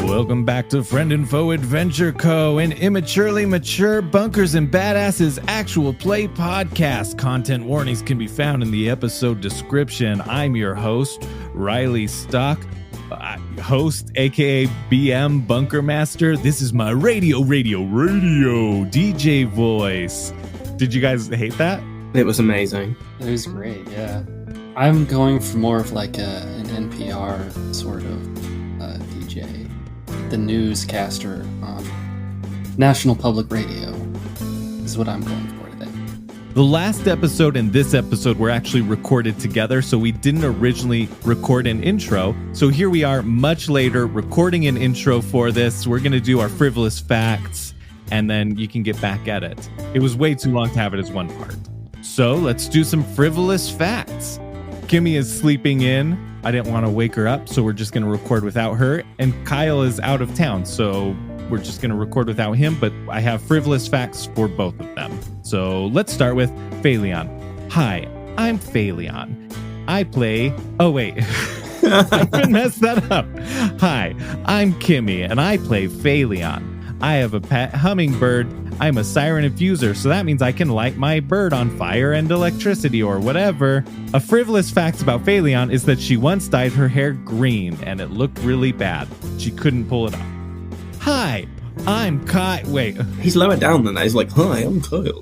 Welcome back to Friend and Foe Adventure Co., an immaturely mature bunkers and badasses actual play podcast. Content warnings can be found in the episode description. I'm your host, Riley Stock, host, aka BM Bunker Master. This is my radio DJ voice. Did you guys hate that? It was amazing. It was great, yeah. I'm going for more of like an NPR sort of DJ, the newscaster on National Public Radio is what I'm going for today. The last episode and this episode were actually recorded together, so we didn't originally record an intro. So here we are much later recording an intro for this. We're going to do our frivolous facts, and then you can get back at it. It was way too long to have it as one part. So let's do some frivolous facts. Kimmy is sleeping in. I didn't want to wake her up, so we're just going to record without her. And Kyle is out of town, so we're just going to record without him. But I have frivolous facts for both of them. So let's start with Phaleon. Hi, I'm Phaleon. I play... Oh, wait. I messed that up. Hi, I'm Kimmy, and I play Phaleon. I have a pet hummingbird. I'm a siren infuser, so that means I can light my bird on fire and electricity or whatever. A frivolous fact about Phaleon is that she once dyed her hair green, and it looked really bad. She couldn't pull it off. Hi, I'm Kyle. Wait. He's lower down than that. He's like, hi, I'm Kyle.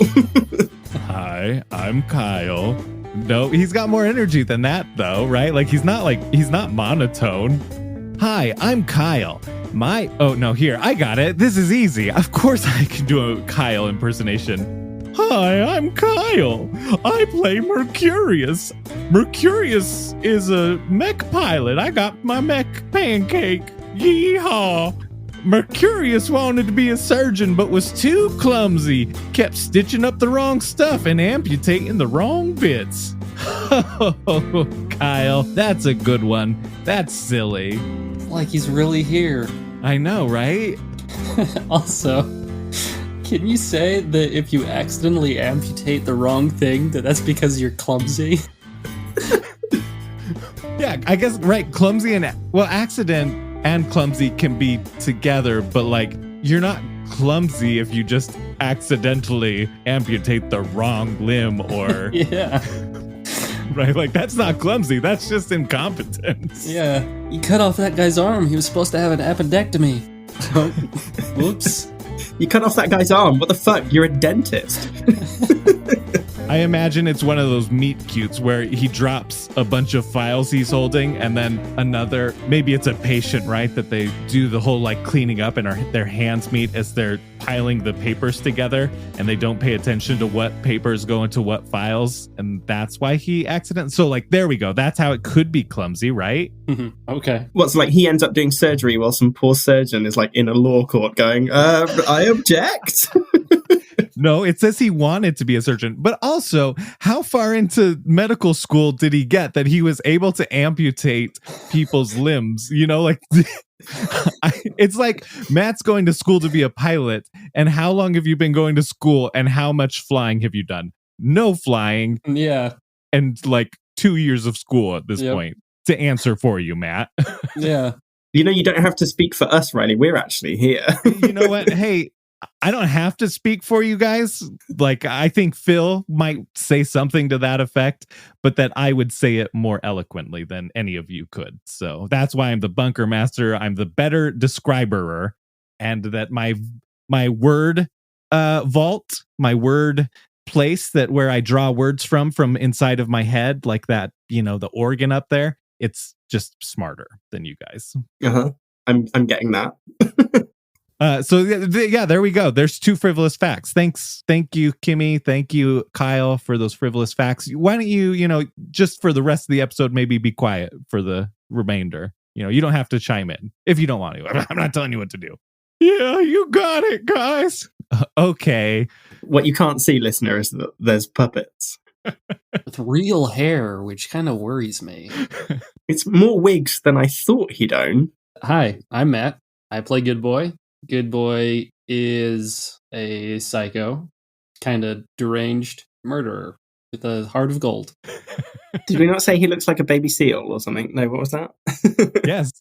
Hi, I'm Kyle. No, he's got more energy than that, though, right? Like, he's not monotone. Hi, I'm Kyle. Here, I got it. This is easy. Of course I can do a Kyle impersonation. Hi, I'm Kyle. I play Mercurius. Mercurius is a mech pilot. I got my mech pancake. Yeehaw. Mercurius wanted to be a surgeon, but was too clumsy. Kept stitching up the wrong stuff and amputating the wrong bits. Oh, Kyle, that's a good one. That's silly. Like he's really here. I know, right? Also, can you say that if you accidentally amputate the wrong thing, that's because you're clumsy? Yeah, I guess, right, clumsy and... Well, accident and clumsy can be together, but, like, you're not clumsy if you just accidentally amputate the wrong limb or... Yeah. Right, like, that's not clumsy, that's just incompetence. Yeah, you cut off that guy's arm, he was supposed to have an appendectomy. Whoops. You cut off that guy's arm, what the fuck, you're a dentist. I imagine it's one of those meet cutes where he drops a bunch of files he's holding and then another, maybe it's a patient, right, that they do the whole like cleaning up and their hands meet as they're piling the papers together and they don't pay attention to what papers go into what files, and that's why he accidentally... So like, there we go, that's how it could be clumsy, right? Mm-hmm. Okay. What's like he ends up doing surgery while some poor surgeon is like in a law court going, I object. No, it says he wanted to be a surgeon. But also, how far into medical school did he get that he was able to amputate people's limbs? You know, like, it's like Matt's going to school to be a pilot. And how long have you been going to school? And how much flying have you done? No flying. Yeah. And like 2 years of school at this point to answer for you, Matt. Yeah. You know, you don't have to speak for us, Riley. We're actually here. You know what? Hey, I don't have to speak for you guys. Like, I think Phil might say something to that effect, but that I would say it more eloquently than any of you could. So that's why I'm the bunker master. I'm the better describerer, and that my word vault, my word place that where I draw words from inside of my head, like that, you know, the organ up there, it's just smarter than you guys. Uh-huh. I'm getting that. Yeah, there we go. There's 2 frivolous facts. Thank you, Kimmy. Thank you, Kyle, for those frivolous facts. Why don't you, just for the rest of the episode, maybe be quiet for the remainder. You know, you don't have to chime in if you don't want to. I'm not telling you what to do. Yeah, you got it, guys. Okay. What you can't see, listener, is that there's puppets. With real hair, which kind of worries me. It's more wigs than I thought he'd own. Hi, I'm Matt. I play Good Boy. Good Boy is a psycho, kind of deranged murderer with a heart of gold. Did we not say he looks like a baby seal or something? No, what was that? Yes.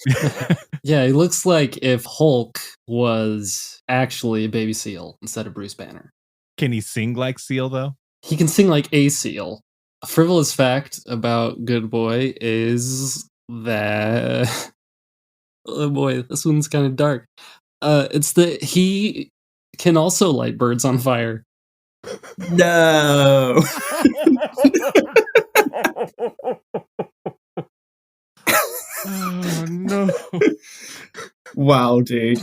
Yeah, he looks like if Hulk was actually a baby seal instead of Bruce Banner. Can he sing like Seal, though? He can sing like a seal. A frivolous fact about Good Boy is that... Oh boy, this one's kind of dark. It's that he can also light birds on fire. No. Oh, no. Wow, dude.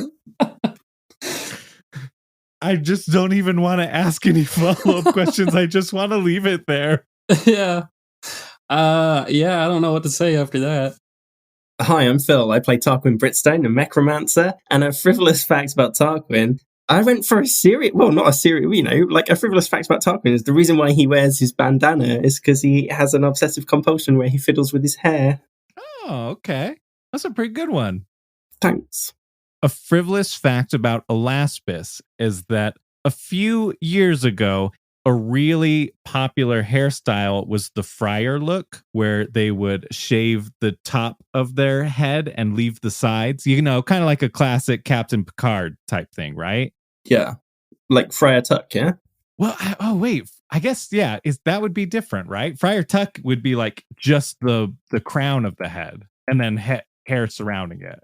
I just don't even want to ask any follow-up questions. I just want to leave it there. Yeah. I don't know what to say after that. Hi, I'm Phil. I play Tarquin Britstone, a necromancer, and a frivolous fact about Tarquin. I went for a serious, well, not a serious, like a frivolous fact about Tarquin is the reason why he wears his bandana is because he has an obsessive compulsion where he fiddles with his hair. Oh, okay. That's a pretty good one. Thanks. A frivolous fact about Alaspis is that a few years ago, a really popular hairstyle was the friar look, where they would shave the top of their head and leave the sides. You know, kind of like a classic Captain Picard type thing, right? Yeah. Like Friar Tuck, yeah? Well, wait. I guess, yeah, that would be different, right? Friar Tuck would be like just the crown of the head and then hair surrounding it.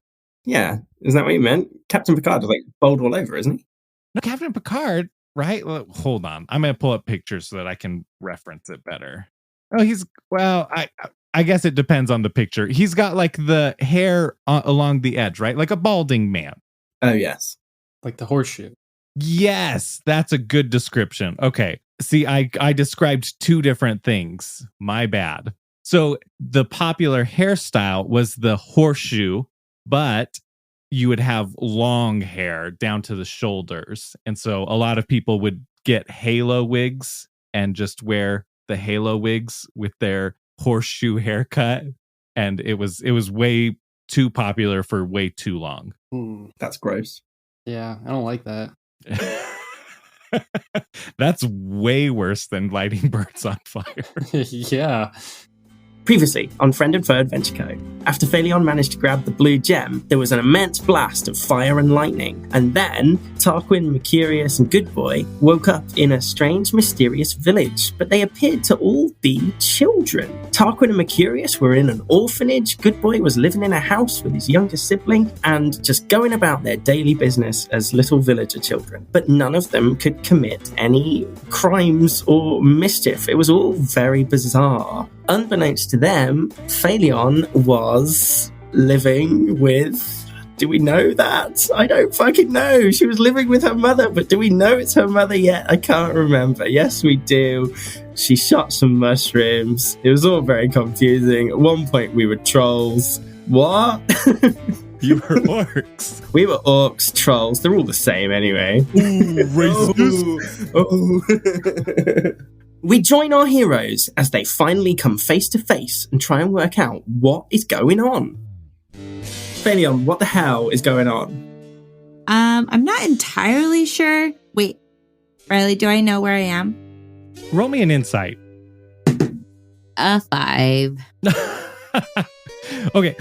Yeah. Is that what you meant? Captain Picard is like bald all over, isn't he? No, Captain Picard, right? Well, hold on. I'm going to pull up pictures so that I can reference it better. Oh, I guess it depends on the picture. He's got like the hair along the edge, right? Like a balding man. Oh, yes. Like the horseshoe. Yes, that's a good description. Okay. See, I described two different things. My bad. So the popular hairstyle was the horseshoe, but you would have long hair down to the shoulders. And so a lot of people would get halo wigs and just wear the halo wigs with their horseshoe haircut. And it was way too popular for way too long. That's gross. Yeah, I don't like that. That's way worse than lighting birds on fire. Yeah. Previously on Friend and Foe Adventure Co. After Phaleon managed to grab the blue gem, there was an immense blast of fire and lightning, and then Tarquin, Mercurius, and Good Boy woke up in a strange, mysterious village, but they appeared to all be children. Tarquin and Mercurius were in an orphanage, Good Boy was living in a house with his younger sibling, and just going about their daily business as little villager children. But none of them could commit any crimes or mischief. It was all very bizarre. Unbeknownst to them, Phaleon was living with... Do we know that? I don't fucking know. She was living with her mother, but do we know it's her mother yet? I can't remember. Yes, we do. She shot some mushrooms. It was all very confusing. At one point, we were trolls. What? You were orcs. We were orcs, trolls. They're all the same anyway. Ooh, racist. Oh. We join our heroes as they finally come face to face and try and work out what is going on. Phaleon, what the hell is going on? I'm not entirely sure. Wait, Riley, do I know where I am? Roll me an insight. A 5. Okay,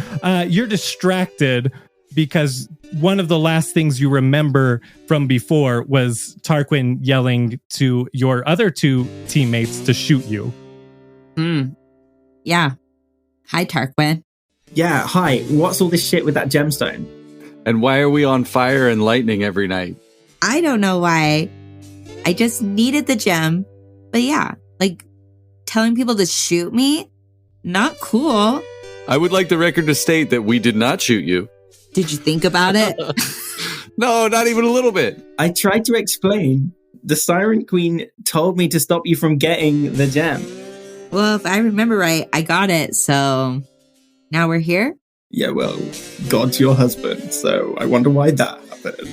you're distracted because one of the last things you remember from before was Tarquin yelling to your other two teammates to shoot you. Yeah. Hi, Tarquin. Yeah, hi. What's all this shit with that gemstone? And why are we on fire and lightning every night? I don't know why. I just needed the gem. But yeah, like telling people to shoot me? Not cool. I would like the record to state that we did not shoot you. Did you think about it? No, not even a little bit. I tried to explain. The Siren Queen told me to stop you from getting the gem. Well, if I remember right, I got it, so now we're here? Yeah, well, God's your husband, so I wonder why that happened.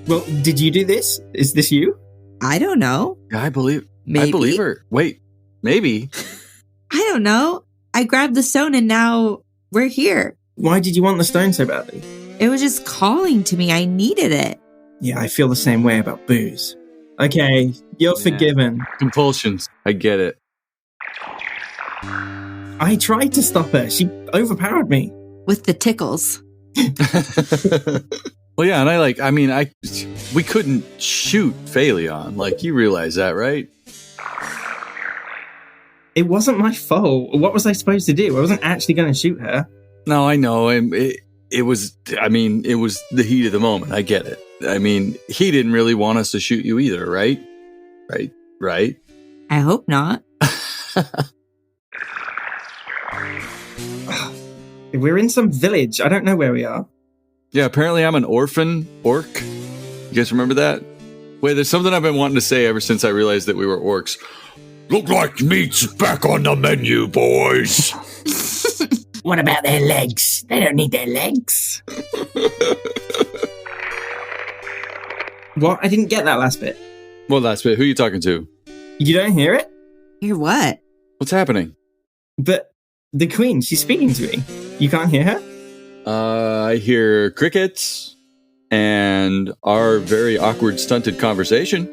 Well, did you do this? Is this you? I don't know. Yeah, I believe Maybe. her. Wait, maybe. I don't know. I grabbed the stone and now we're here. Why did you want the stone so badly? It was just calling to me. I needed it. Yeah, I feel the same way about booze. Okay, you're Yeah. forgiven. Compulsions. I get it. I tried to stop her. She overpowered me. With the tickles. Well, yeah, and we couldn't shoot Phaleon. Like, you realize that, right? It wasn't my fault. What was I supposed to do? I wasn't actually going to shoot her. No, I know. It was the heat of the moment. I get it. I mean, he didn't really want us to shoot you either, right? Right? I hope not. We're in some village. I don't know where we are. Yeah, apparently I'm an orphan orc. You guys remember that? Wait, there's something I've been wanting to say ever since I realized that we were orcs. Look like meat's back on the menu, boys. What about their legs? They don't need their legs. What? I didn't get that last bit. Well, last bit. Who are you talking to? You don't hear it? Hear what? What's happening? But the queen, she's speaking to me. You can't hear her? I hear crickets and our very awkward, stunted conversation.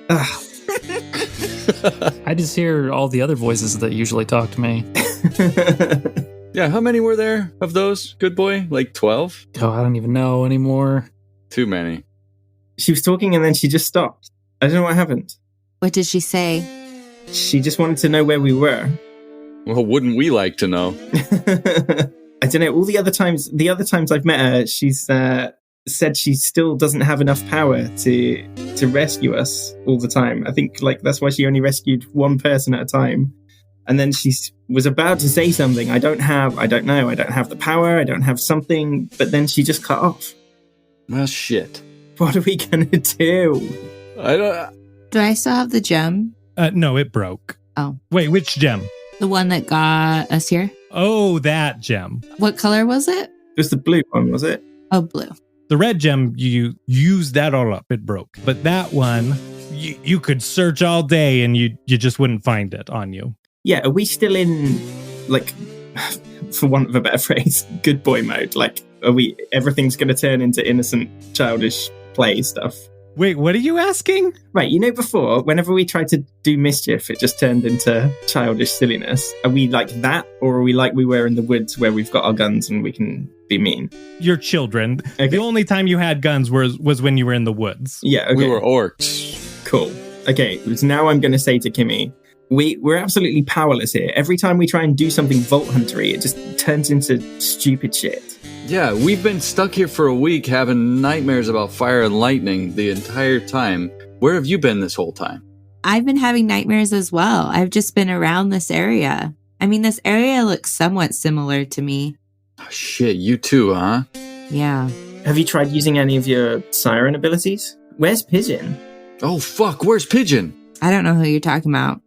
Ugh. I just hear all the other voices that usually talk to me. Yeah, how many were there of those, good boy? Like 12? Oh, I don't even know anymore. Too many. She was talking and then she just stopped. I don't know what happened. What did she say? She just wanted to know where we were. Well, wouldn't we like to know? I don't know. All the other times I've met her, she's said she still doesn't have enough power to rescue us all the time. I think that's why she only rescued one person at a time. And then she was about to say something. I don't know. I don't have the power. I don't have something. But then she just cut off. Well, shit. What are we gonna do? I don't. Do I still have the gem? No, it broke. Oh. Wait, which gem? The one that got us here? Oh, that gem. What color was it? It was the blue one, was it? Oh, blue. The red gem, you used that all up. It broke. But that one, you could search all day and you just wouldn't find it on you. Yeah, are we still in, for want of a better phrase, good boy mode? Everything's going to turn into innocent, childish play stuff? Wait, what are you asking? Right, before, whenever we tried to do mischief, it just turned into childish silliness. Are we like that, or are we like we were in the woods where we've got our guns and we can be mean? You're children. Okay. The only time you had guns was when you were in the woods. Yeah, okay. We were orcs. Cool. Okay, so now I'm going to say to Kimmy, we're absolutely powerless here. Every time we try and do something Vault Huntery, it just turns into stupid shit. Yeah, we've been stuck here for a week having nightmares about fire and lightning the entire time. Where have you been this whole time? I've been having nightmares as well. I've just been around this area. I mean, this area looks somewhat similar to me. Oh, shit, you too, huh? Yeah. Have you tried using any of your siren abilities? Where's Pigeon? Oh, fuck, where's Pigeon? I don't know who you're talking about.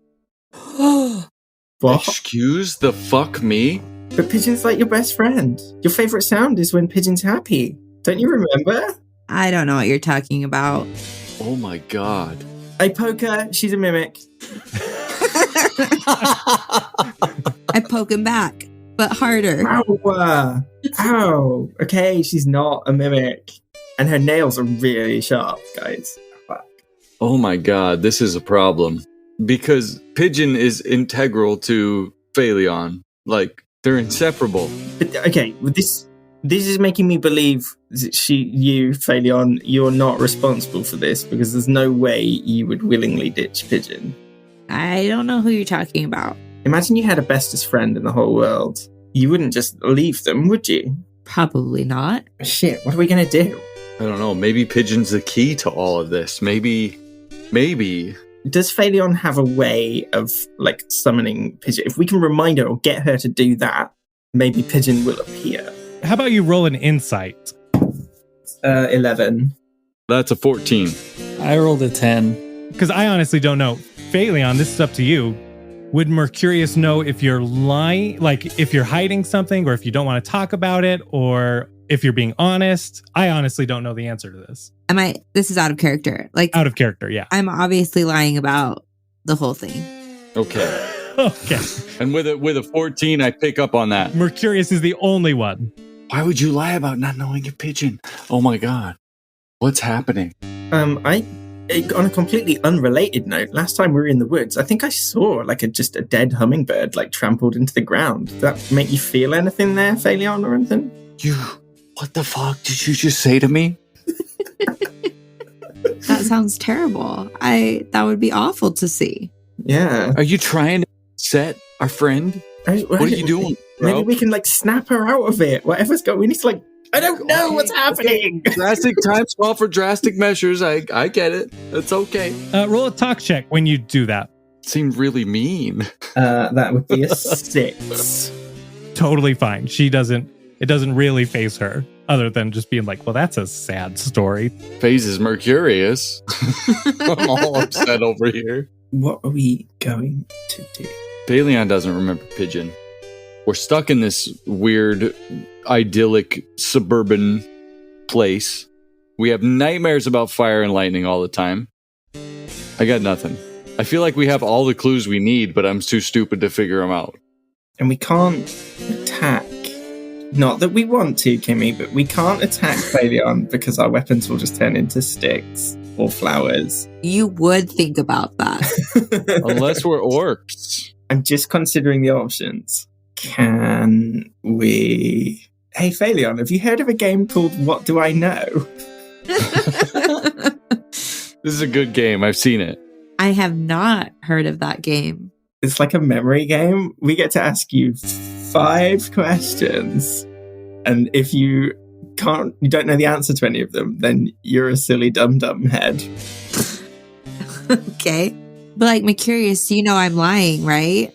What? Excuse the fuck me? But Pigeon's like your best friend. Your favorite sound is when Pigeon's happy. Don't you remember? I don't know what you're talking about. Oh my god. I poke her. She's a mimic. I poke him back, but harder. Ow! Ow! Okay, she's not a mimic. And her nails are really sharp, guys. Fuck. Oh my god, this is a problem. Because Pigeon is integral to Phaleon. They're inseparable. But, okay, this is making me believe that Phaleon, you're not responsible for this because there's no way you would willingly ditch Pigeon. I don't know who you're talking about. Imagine you had a bestest friend in the whole world. You wouldn't just leave them, would you? Probably not. Shit, what are we gonna do? I don't know, maybe Pigeon's the key to all of this. Maybe. Does Phaleon have a way of, summoning Pigeon? If we can remind her or get her to do that, maybe Pigeon will appear. How about you roll an insight? 11. That's a 14. I rolled a 10. Because I honestly don't know. Phaleon, this is up to you. Would Mercurius know if you're lying, if you're hiding something, or if you don't want to talk about it, or if you're being honest? I honestly don't know the answer to this. This is out of character. Out of character, yeah. I'm obviously lying about the whole thing. Okay. Okay. And with a 14, I pick up on that. Mercurius is the only one. Why would you lie about not knowing your Pigeon? Oh my god. What's happening? on a completely unrelated note, last time we were in the woods, I think I saw like just a dead hummingbird like trampled into the ground. Did that make you feel anything there, Phaleon, or anything? What the fuck did you just say to me? That sounds terrible. That would be awful to see. Yeah. Are you trying to upset our friend? What are you doing, bro? Maybe we can like snap her out of it. Whatever's going, we need to like, I don't know what's happening. Drastic times call for drastic measures. I get it. That's okay. Roll a talk check when you do that. Seemed really mean. That would be a 6. Totally fine. It doesn't really faze her, other than just being like, well, that's a sad story. Phase is Mercurius. I'm all upset over here. What are we going to do? Phaleon doesn't remember Pigeon. We're stuck in this weird, idyllic, suburban place. We have nightmares about fire and lightning all the time. I got nothing. I feel like we have all the clues we need, but I'm too stupid to figure them out. And we can't attack. Not that we want to, Kimmy, but we can't attack Phaleon because our weapons will just turn into sticks or flowers. You would think about that. Unless we're orcs. I'm just considering the options. Can we... Hey, Phaleon, have you heard of a game called What Do I Know? This is a good game. I've seen it. I have not heard of that game. It's like a memory game. We get to ask you 5 questions. And if you don't know the answer to any of them, then you're a silly dum-dum head. Okay. But like, Mercurius, you know I'm lying, right?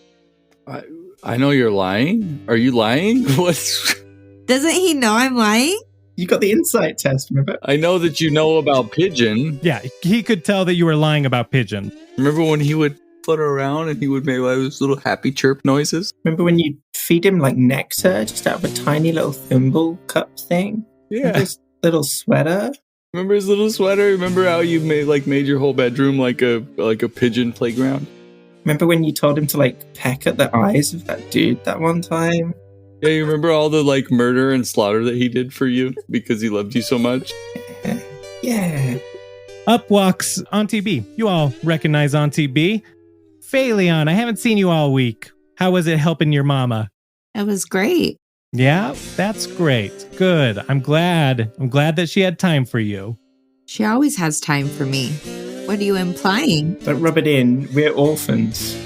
I know you're lying. Are you lying? What's... Doesn't he know I'm lying? You got the insight test, remember? I know that you know about Pigeon. Yeah, he could tell that you were lying about Pigeon. Remember when he would flutter around and he would make those little happy chirp noises? Remember when you feed him like nectar just out of a tiny little thimble cup thing? Yeah. Remember his little sweater? Remember his little sweater? Remember how you made your whole bedroom like a pigeon playground? Remember when you told him to like peck at the eyes of that dude that one time? Yeah, you remember all the like murder and slaughter that he did for you because he loved you so much? Yeah. Up walks Auntie B. You all recognize Auntie B. Phaleon, I haven't seen you all week. How was it helping your mama? It was great. Yeah, that's great. Good. I'm glad that she had time for you. She always has time for me. What are you implying? Don't rub it in. We're orphans.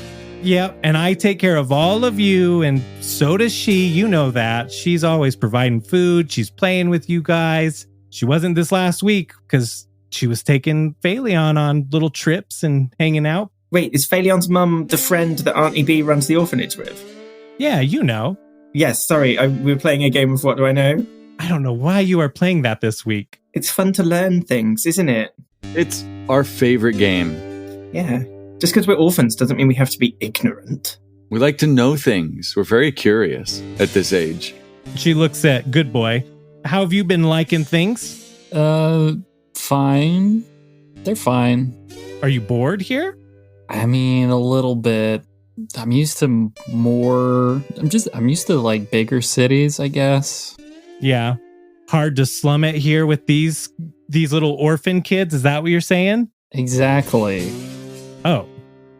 Yep, and I take care of all of you, and so does she. You know that. She's always providing food. She's playing with you guys. She wasn't this last week because she was taking Phaleon on little trips and hanging out. Wait, is Phaleon's mum the friend that Auntie B runs the orphanage with? Yeah, you know. Yes, sorry. We were playing a game of What Do I Know? I don't know why you are playing that this week. It's fun to learn things, isn't it? It's our favorite game. Yeah. Just because we're orphans doesn't mean we have to be ignorant. We like to know things. We're very curious at this age. She looks at Good Boy. How have you been liking things? Fine. They're fine. Are you bored here? I mean, a little bit. I'm used to like bigger cities, I guess. Yeah. Hard to slum it here with these little orphan kids. Is that what you're saying? Exactly. Oh,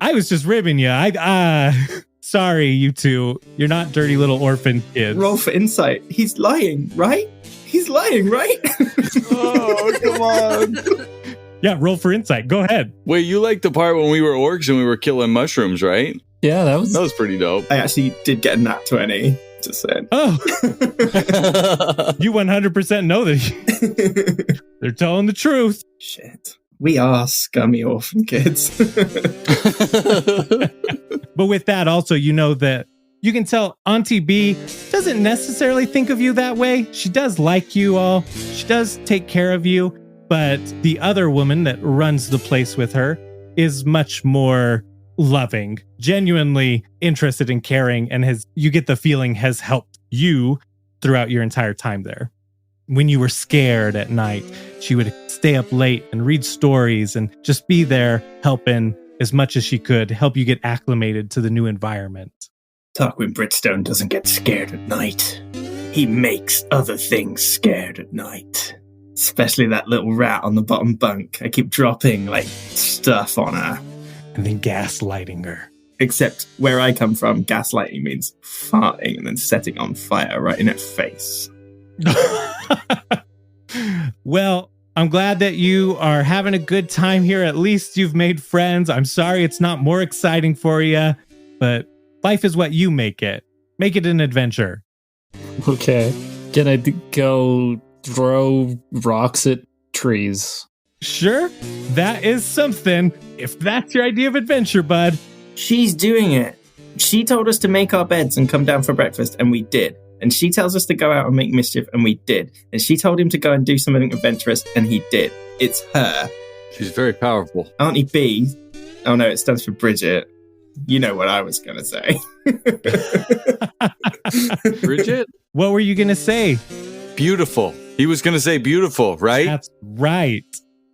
I was just ribbing you. Sorry, you two. You're not dirty little orphan kids. Roll for insight. He's lying, right? He's lying, right? Oh, come on. Yeah, roll for insight. Go ahead. Wait, you liked the part when we were orcs and we were killing mushrooms, right? Yeah, that was pretty dope. I actually did get a nat 20, just saying. Oh, you 100% know that they're telling the truth. Shit. We are scummy orphan kids. But with that, also, you know that you can tell Auntie B doesn't necessarily think of you that way. She does like you all. She does take care of you. But the other woman that runs the place with her is much more loving, genuinely interested in caring, and you get the feeling has helped you throughout your entire time there. When you were scared at night, she would stay up late and read stories and just be there helping as much as she could, help you get acclimated to the new environment. Tarquin Bridgestone doesn't get scared at night. He makes other things scared at night. Especially that little rat on the bottom bunk. I keep dropping, like, stuff on her. And then gaslighting her. Except where I come from, gaslighting means farting and then setting on fire right in her face. Well, I'm glad that you are having a good time here. At least you've made friends. I'm sorry it's not more exciting for you, but life is what you make it. Make it an adventure. Okay. Can I go throw rocks at trees? Sure, that is something. If that's your idea of adventure, bud. She's doing it. She told us to make our beds and come down for breakfast, and we did. And she tells us to go out and make mischief, and we did. And she told him to go and do something adventurous, and he did. It's her. She's very powerful. Auntie B. Oh no, it stands for Bridget. You know what I was going to say. Bridget? What were you going to say? Beautiful. He was going to say beautiful, right? That's right.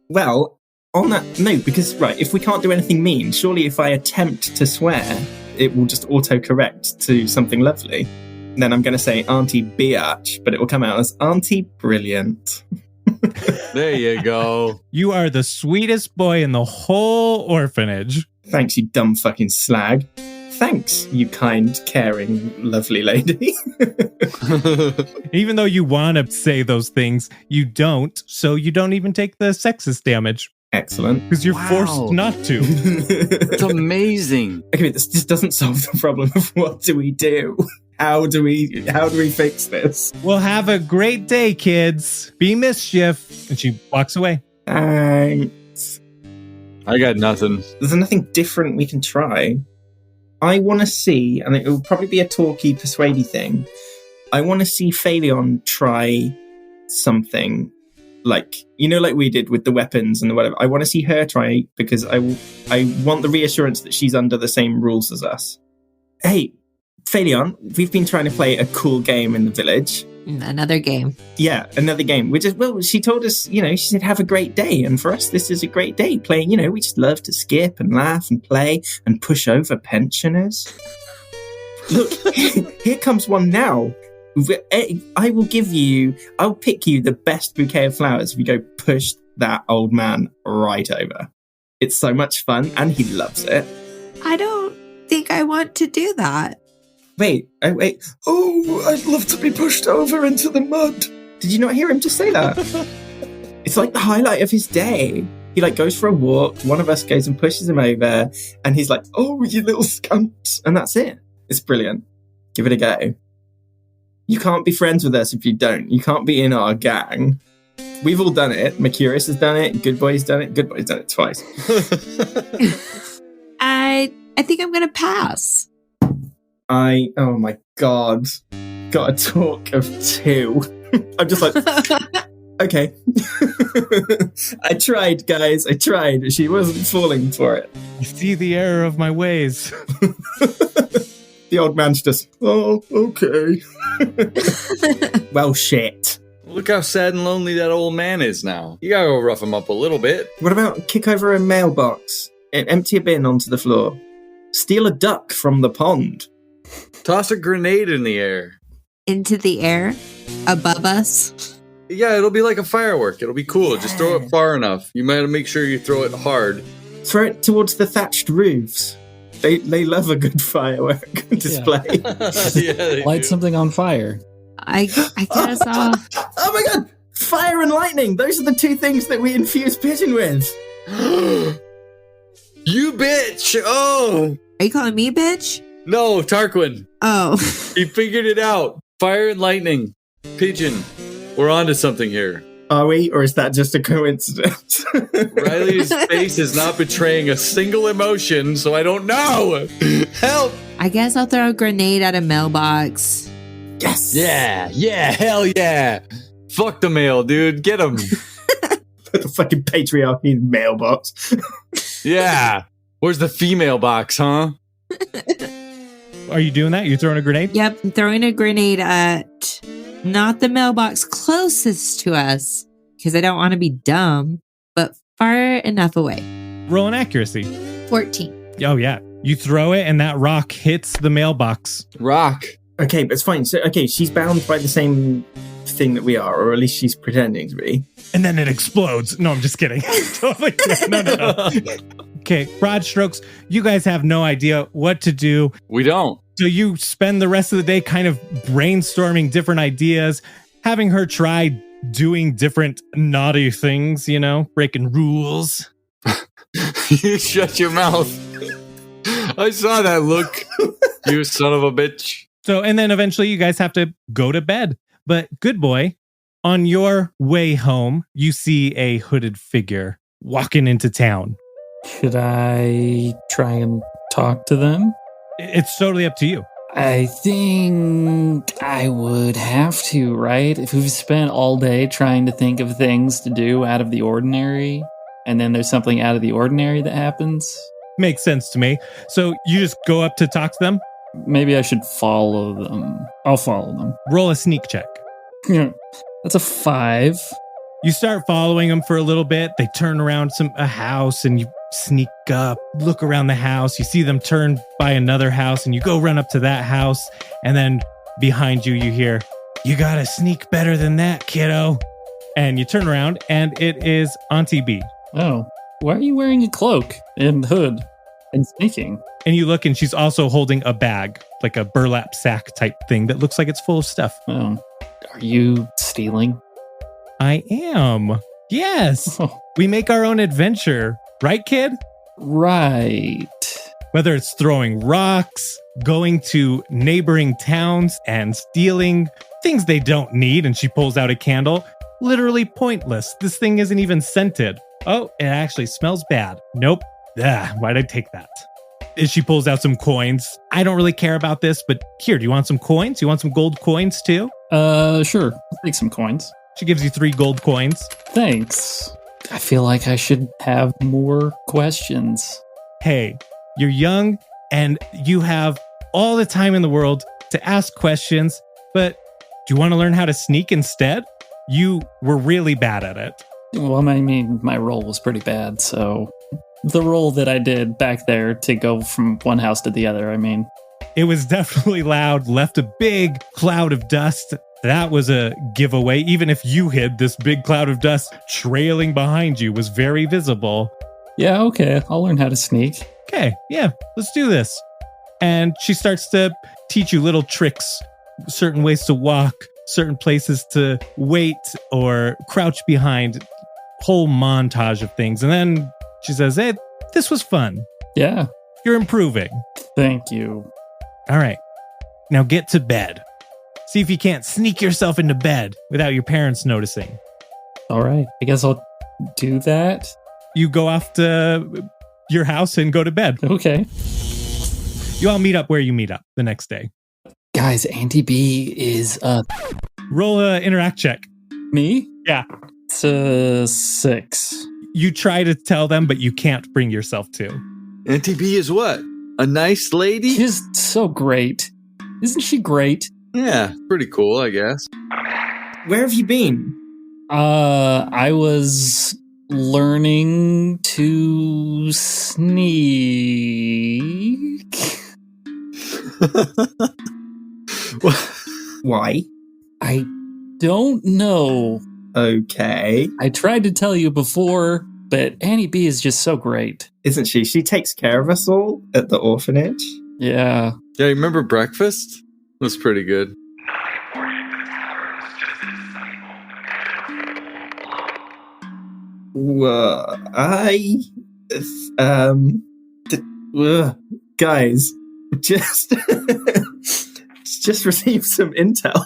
Well, on that note, because, right, if we can't do anything mean, surely if I attempt to swear, it will just auto-correct to something lovely. Then I'm going to say Auntie Biatch, but it will come out as Auntie Brilliant. There you go. You are the sweetest boy in the whole orphanage. Thanks, you dumb fucking slag. Thanks, you kind, caring, lovely lady. Even though you want to say those things, you don't, so you don't even take the sexist damage. Excellent. Because you're forced not to. It's amazing. Okay, this just doesn't solve the problem of what do we do? How do we fix this? Well, have a great day, kids. Be mischief. And she walks away. Thanks. I got nothing. There's nothing different we can try. I want to see, and it will probably be a talky, persuadey thing. I want to see Phaleon try something like, like we did with the weapons and the whatever. I want to see her try because I want the reassurance that she's under the same rules as us. Hey, Phaleon, we've been trying to play a cool game in the village. Another game. Yeah, another game. She told us, she said, have a great day. And for us, this is a great day playing, we just love to skip and laugh and play and push over pensioners. Look, here comes one now. I'll pick you the best bouquet of flowers if you go push that old man right over. It's so much fun and he loves it. I don't think I want to do that. Wait. Oh, I'd love to be pushed over into the mud. Did you not hear him just say that? It's like the highlight of his day. He goes for a walk. One of us goes and pushes him over. And he's like, oh, you little skunks. And that's it. It's brilliant. Give it a go. You can't be friends with us if you don't. You can't be in our gang. We've all done it. Mercurius has done it. Good Boy's done it. Good Boy's done it twice. I think I'm going to pass. Oh my God. Got a talk of 2. I'm just like, okay. I tried, guys. I tried. She wasn't falling for it. You see the error of my ways. The old man's just, oh, okay. Well, shit. Look how sad and lonely that old man is now. You gotta go rough him up a little bit. What about kick over a mailbox and empty a bin onto the floor? Steal a duck from the pond. Toss a grenade in the air. Into the air? Above us? Yeah, it'll be like a firework. It'll be cool. Just throw it far enough. You might make sure you throw it hard. Throw it towards the thatched roofs. They love a good firework display. Yeah, they Light do. something on fire. I guess I'll... Oh my God! Fire and lightning! Those are the 2 things that we infuse pigeon with. You bitch! Oh! Are you calling me bitch? No, Tarquin. Oh. He figured it out. Fire and lightning. Pigeon. We're onto something here. Are we? Or is that just a coincidence? Riley's face is not betraying a single emotion, so I don't know. Help! I guess I'll throw a grenade at a mailbox. Yes! Yeah, hell yeah. Fuck the mail, dude. Get him. Put the fucking patriarchy in the mailbox. Yeah. Where's the female box, huh? Are you doing that? You throwing a grenade? Yep, I'm throwing a grenade at not the mailbox closest to us, because I don't want to be dumb, but far enough away. Roll an accuracy. 14. Oh, yeah. You throw it and that rock hits the mailbox. Rock. Okay, but it's fine. So, okay, she's bound by the same thing that we are, or at least she's pretending to be. And then it explodes. No, I'm just kidding. Totally. No. Okay, broad strokes. You guys have no idea what to do. We don't. So you spend the rest of the day kind of brainstorming different ideas, having her try doing different naughty things, breaking rules. You shut your mouth. I saw that look. You son of a bitch. So, and then eventually you guys have to go to bed. But good boy, on your way home, you see a hooded figure walking into town. Should I try and talk to them? It's totally up to you. I think I would have to, right? If we've spent all day trying to think of things to do out of the ordinary, and then there's something out of the ordinary that happens. Makes sense to me. So you just go up to talk to them? Maybe I should follow them. I'll follow them. Roll a sneak check. That's a 5. You start following them for a little bit. They turn around a house and you sneak up, look around the house. You see them turn by another house and you go run up to that house. And then behind you, you hear, "You gotta sneak better than that, kiddo." And you turn around and it is Auntie B. Oh, why are you wearing a cloak and hood and sneaking? And you look and she's also holding a bag, like a burlap sack type thing that looks like it's full of stuff. Oh, are you stealing? I am. Yes. Oh. We make our own adventure. Right, kid? Right. Whether it's throwing rocks, going to neighboring towns and stealing things they don't need, and she pulls out a candle. Literally pointless. This thing isn't even scented. Oh, it actually smells bad. Nope. Why'd I take that? She pulls out some coins. I don't really care about this, but here, do you want some coins? You want some gold coins too? Sure. I'll take some coins. She gives you 3 gold coins. Thanks. I feel like I should have more questions. Hey, you're young and you have all the time in the world to ask questions, but do you want to learn how to sneak instead? You were really bad at it. Well, I mean, my roll was pretty bad, so the roll that I did back there to go from one house to the other, It was definitely loud, left a big cloud of dust. That was a giveaway. Even if you hid, this big cloud of dust trailing behind you was very visible. Yeah, okay. I'll learn how to sneak. Okay, yeah, let's do this. And she starts to teach you little tricks, certain ways to walk, certain places to wait or crouch behind, whole montage of things. And then she says, "Hey, this was fun. Yeah. You're improving." Thank you. All right, now get to bed. See if you can't sneak yourself into bed without your parents noticing. All right. I guess I'll do that. You go off to your house and go to bed. Okay. You all meet up where you meet up the next day. Guys, Auntie B is Roll a interact check. Me? Yeah. It's a 6. You try to tell them, but you can't bring yourself to. Auntie B is what? A nice lady? She's so great. Isn't she great? Yeah, pretty cool, I guess. Where have you been? I was learning to sneak. Why? I don't know. Okay. I tried to tell you before, but Annie B is just so great. Isn't she? She takes care of us all at the orphanage. Yeah. Yeah, you remember breakfast? It was pretty good. Guys, just received some intel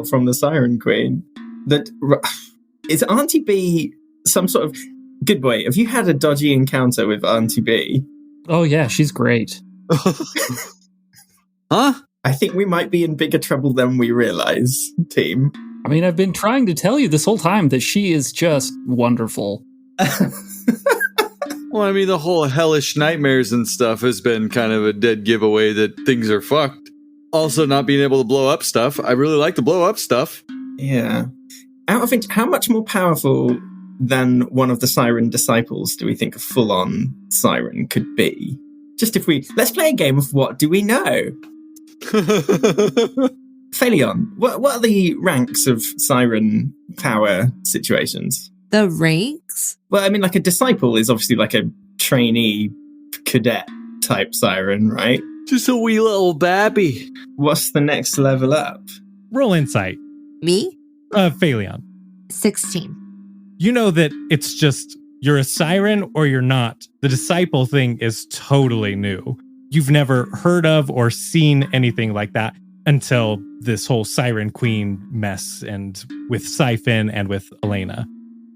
from the Siren Queen. That is Auntie B some sort of good boy. Have you had a dodgy encounter with Auntie B? Oh yeah, she's great. Huh? I think we might be in bigger trouble than we realize, team. I mean, I've been trying to tell you this whole time that she is just wonderful. Well, I mean, the whole hellish nightmares and stuff has been kind of a dead giveaway that things are fucked. Also, not being able to blow up stuff. I really like to blow up stuff. Yeah. Out of how much more powerful than one of the Siren disciples do we think a full-on Siren could be? Just let's play a game of what do we know? Phalion, what are the ranks of siren power situations? The ranks? Well, I mean, like a disciple is obviously like a trainee cadet type siren, right? Just a wee little babby. What's the next level up? Roll insight. Me? Phalion. 16. You know that it's just you're a siren or you're not. The disciple thing is totally new. You've never heard of or seen anything like that until this whole Siren Queen mess and with Siphon and with Elena.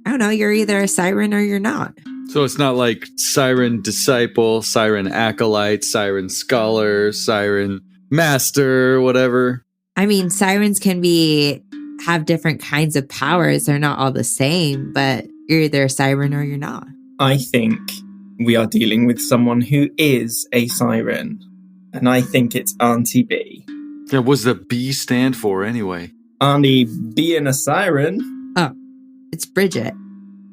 I don't know. You're either a siren or you're not. So it's not like Siren Disciple, Siren Acolyte, Siren Scholar, Siren Master, whatever. I mean, sirens can have different kinds of powers. They're not all the same, but you're either a siren or you're not. I think we are dealing with someone who is a siren. And I think it's Auntie B. Yeah, what's the B stand for anyway? Auntie being a siren? Oh, it's Bridget.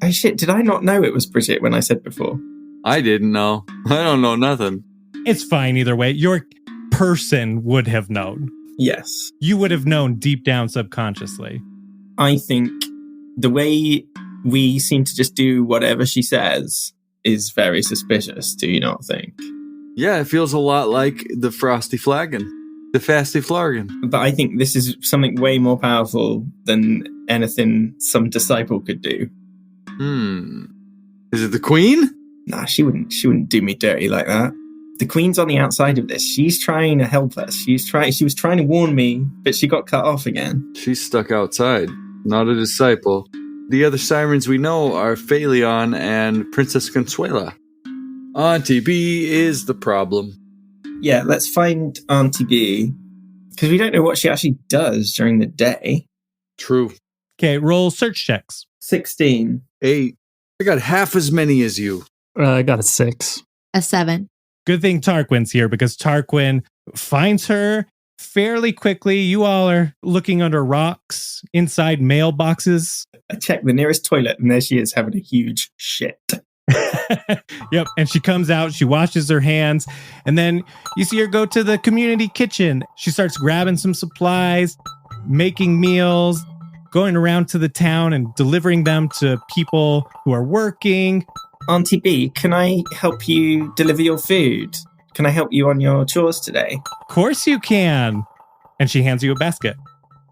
Oh shit, did I not know it was Bridget when I said before? I didn't know. I don't know nothing. It's fine either way. Your person would have known. Yes. You would have known deep down subconsciously. I think the way we seem to just do whatever she says is very suspicious, do you not think? Yeah, it feels a lot like the Frosty Flagon. The Fasty Flargon. But I think this is something way more powerful than anything some disciple could do. Is it the Queen? Nah, she wouldn't do me dirty like that. The Queen's on the outside of this. She's trying to help us. She was trying to warn me, but she got cut off again. She's stuck outside. Not a disciple. The other sirens we know are Phalion and Princess Consuela. Auntie B is the problem. Yeah, let's find Auntie B, because we don't know what she actually does during the day. True. Okay, roll search checks. 16. 8. I got half as many as you. I got a 6. A 7. Good thing Tarquin's here because Tarquin finds her fairly quickly. You all are looking under rocks, inside mailboxes. I checked the nearest toilet, and there she is having a huge shit. Yep, and she comes out, she washes her hands, and then you see her go to the community kitchen. She starts grabbing some supplies, making meals, going around to the town and delivering them to people who are working. Auntie B, can I help you deliver your food? Can I help you on your chores today? Of course you can. And she hands you a basket.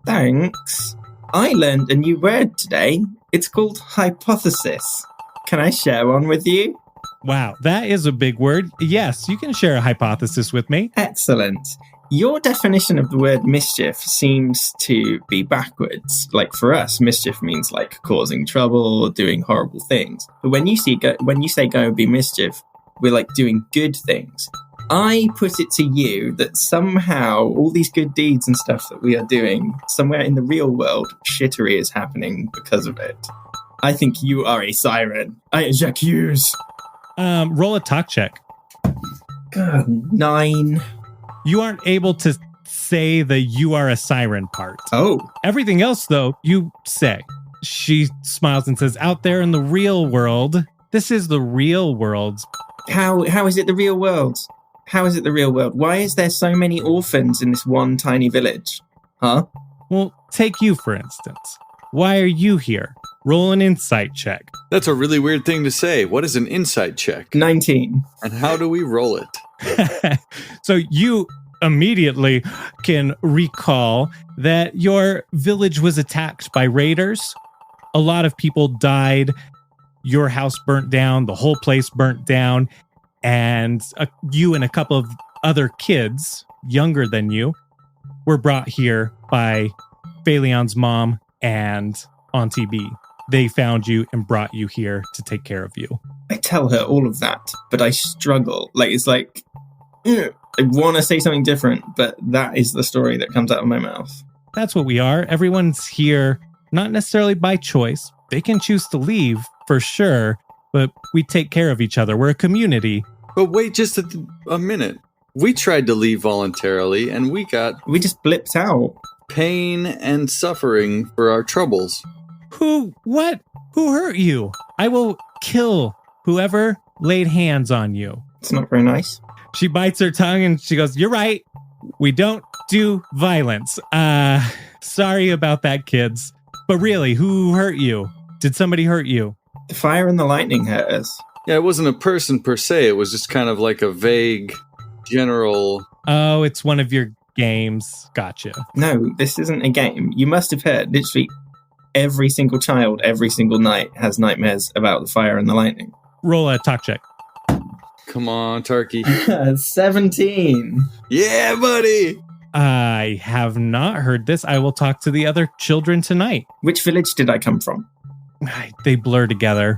Thanks. I learned a new word today. It's called hypothesis. Can I share one with you? Wow, that is a big word. Yes, you can share a hypothesis with me. Excellent. Your definition of the word mischief seems to be backwards. Like for us, mischief means like causing trouble or doing horrible things. But when you say go and be mischief, we're like doing good things. I put it to you that somehow all these good deeds and stuff that we are doing, somewhere in the real world, shittery is happening because of it. I think you are a siren. I j'accuse. Roll a talk check. God, 9. You aren't able to say the you are a siren part. Oh. Everything else, though, you say. She smiles and says, out there in the real world, this is the real world. How is it the real world? How is it the real world? Why is there so many orphans in this one tiny village? Huh? Well, take you, for instance. Why are you here? Roll an insight check. That's a really weird thing to say. What is an insight check? 19. And how do we roll it? So you immediately can recall that your village was attacked by raiders. A lot of people died. Your house burnt down. The whole place burnt down. And you and a couple of other kids, younger than you, were brought here by Phalion's mom and Auntie B. They found you and brought you here to take care of you. I tell her all of that, but I struggle. It's like, I want to say something different, but that is the story that comes out of my mouth. That's what we are. Everyone's here, not necessarily by choice. They can choose to leave, for sure, but we take care of each other. We're a community. But wait just a minute. We tried to leave voluntarily, and we just blipped out. Pain and suffering for our troubles. What? Who hurt you? I will kill whoever laid hands on you. It's not very nice. She bites her tongue and she goes, you're right. We don't do violence. Sorry about that, kids. But really, who hurt you? Did somebody hurt you? The fire and the lightning hurt us. Yeah, it wasn't a person per se. It was just kind of like a vague, general... Oh, it's one of your games. Gotcha. No, this isn't a game. You must have heard, literally, every single child, every single night has nightmares about the fire and the lightning. Roll a talk check. Come on, Turkey. 17. Yeah, buddy! I have not heard this. I will talk to the other children tonight. Which village did I come from? They blur together.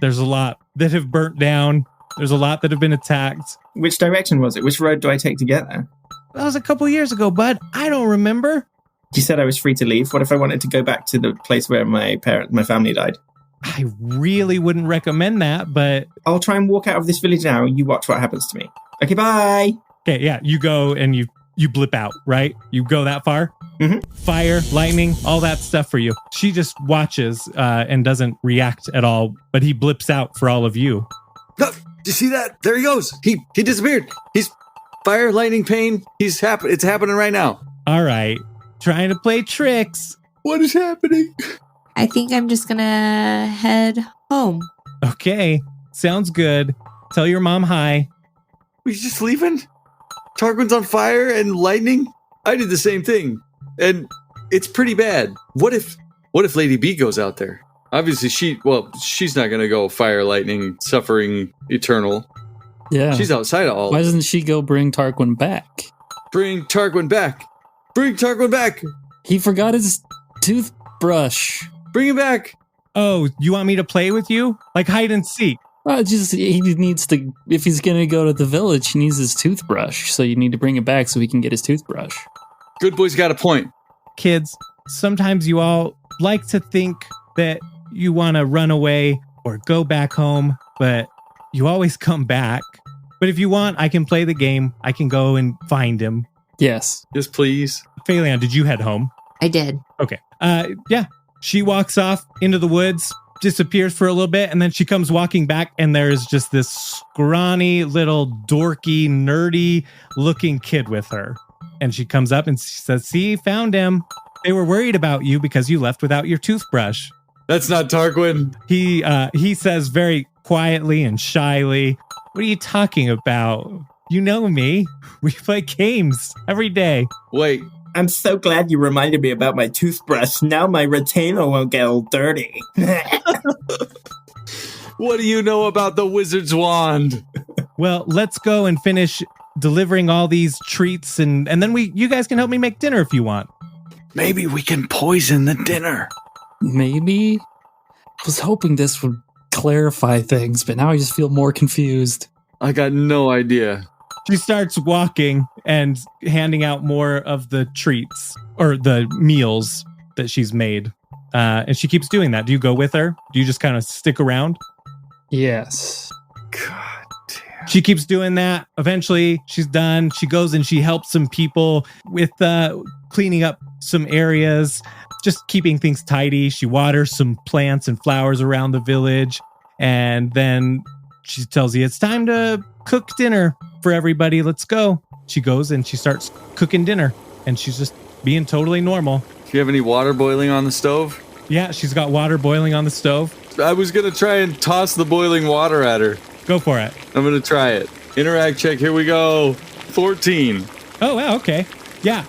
There's a lot that have burnt down. There's a lot that have been attacked. Which direction was it? Which road do I take to get there? That was a couple years ago, bud. I don't remember. You said I was free to leave. What if I wanted to go back to the place where my family died? I really wouldn't recommend that, but... I'll try and walk out of this village now. You watch what happens to me. Okay, bye! Okay, yeah, you go and you blip out, right? You go that far? Mm-hmm. Fire, lightning, all that stuff for you. She just watches and doesn't react at all, but he blips out for all of you. No, do you see that? There he goes. He disappeared. He's fire, lightning, pain. It's happening right now. All right. Trying to play tricks. What is happening? I think I'm just gonna head home. Okay. Sounds good. Tell your mom hi. We just leaving? Tarquin's on fire and lightning? I did the same thing. And it's pretty bad. What if Lady B goes out there? Obviously she's not gonna go fire, lightning, suffering, eternal. Yeah. She's outside of all. Why doesn't she go bring Tarquin back? Bring Tarquin back. Bring Tarquin back. He forgot his toothbrush. Bring him back. Oh, you want me to play with you? Like hide and seek? He needs to, if he's going to go to the village, he needs his toothbrush. So you need to bring it back so he can get his toothbrush. Good boy's got a point. Kids, sometimes you all like to think that you want to run away or go back home, but you always come back. But if you want, I can play the game. I can go and find him. Yes. Yes, please. Phaleon, did you head home? I did. Okay. Yeah. She walks off into the woods, disappears for a little bit, and then she comes walking back, and there's just this scrawny, little dorky, nerdy looking kid with her. And she comes up and she says, "See, found him. They were worried about you because you left without your toothbrush." That's not Tarquin. He says very quietly and shyly, "What are you talking about? You know me. We play games every day." Wait. I'm so glad you reminded me about my toothbrush. Now my retainer won't get all dirty. What do you know about the wizard's wand? Well, let's go and finish delivering all these treats, and then you guys can help me make dinner if you want. Maybe we can poison the dinner. Maybe? I was hoping this would clarify things, but now I just feel more confused. I got no idea. She starts walking and handing out more of the treats or the meals that she's made. And she keeps doing that. Do you go with her? Do you just kind of stick around? Yes. God damn. She keeps doing that. Eventually, she's done. She goes and she helps some people with cleaning up some areas, just keeping things tidy. She waters some plants and flowers around the village. And then she tells you it's time to cook dinner for everybody. Let's go. She goes and she starts cooking dinner. And she's just being totally normal. Do you have any water boiling on the stove? Yeah, she's got water boiling on the stove. I was going to try and toss the boiling water at her. Go for it. I'm going to try it. Interact check. Here we go. 14. Oh, wow. Okay. Yeah.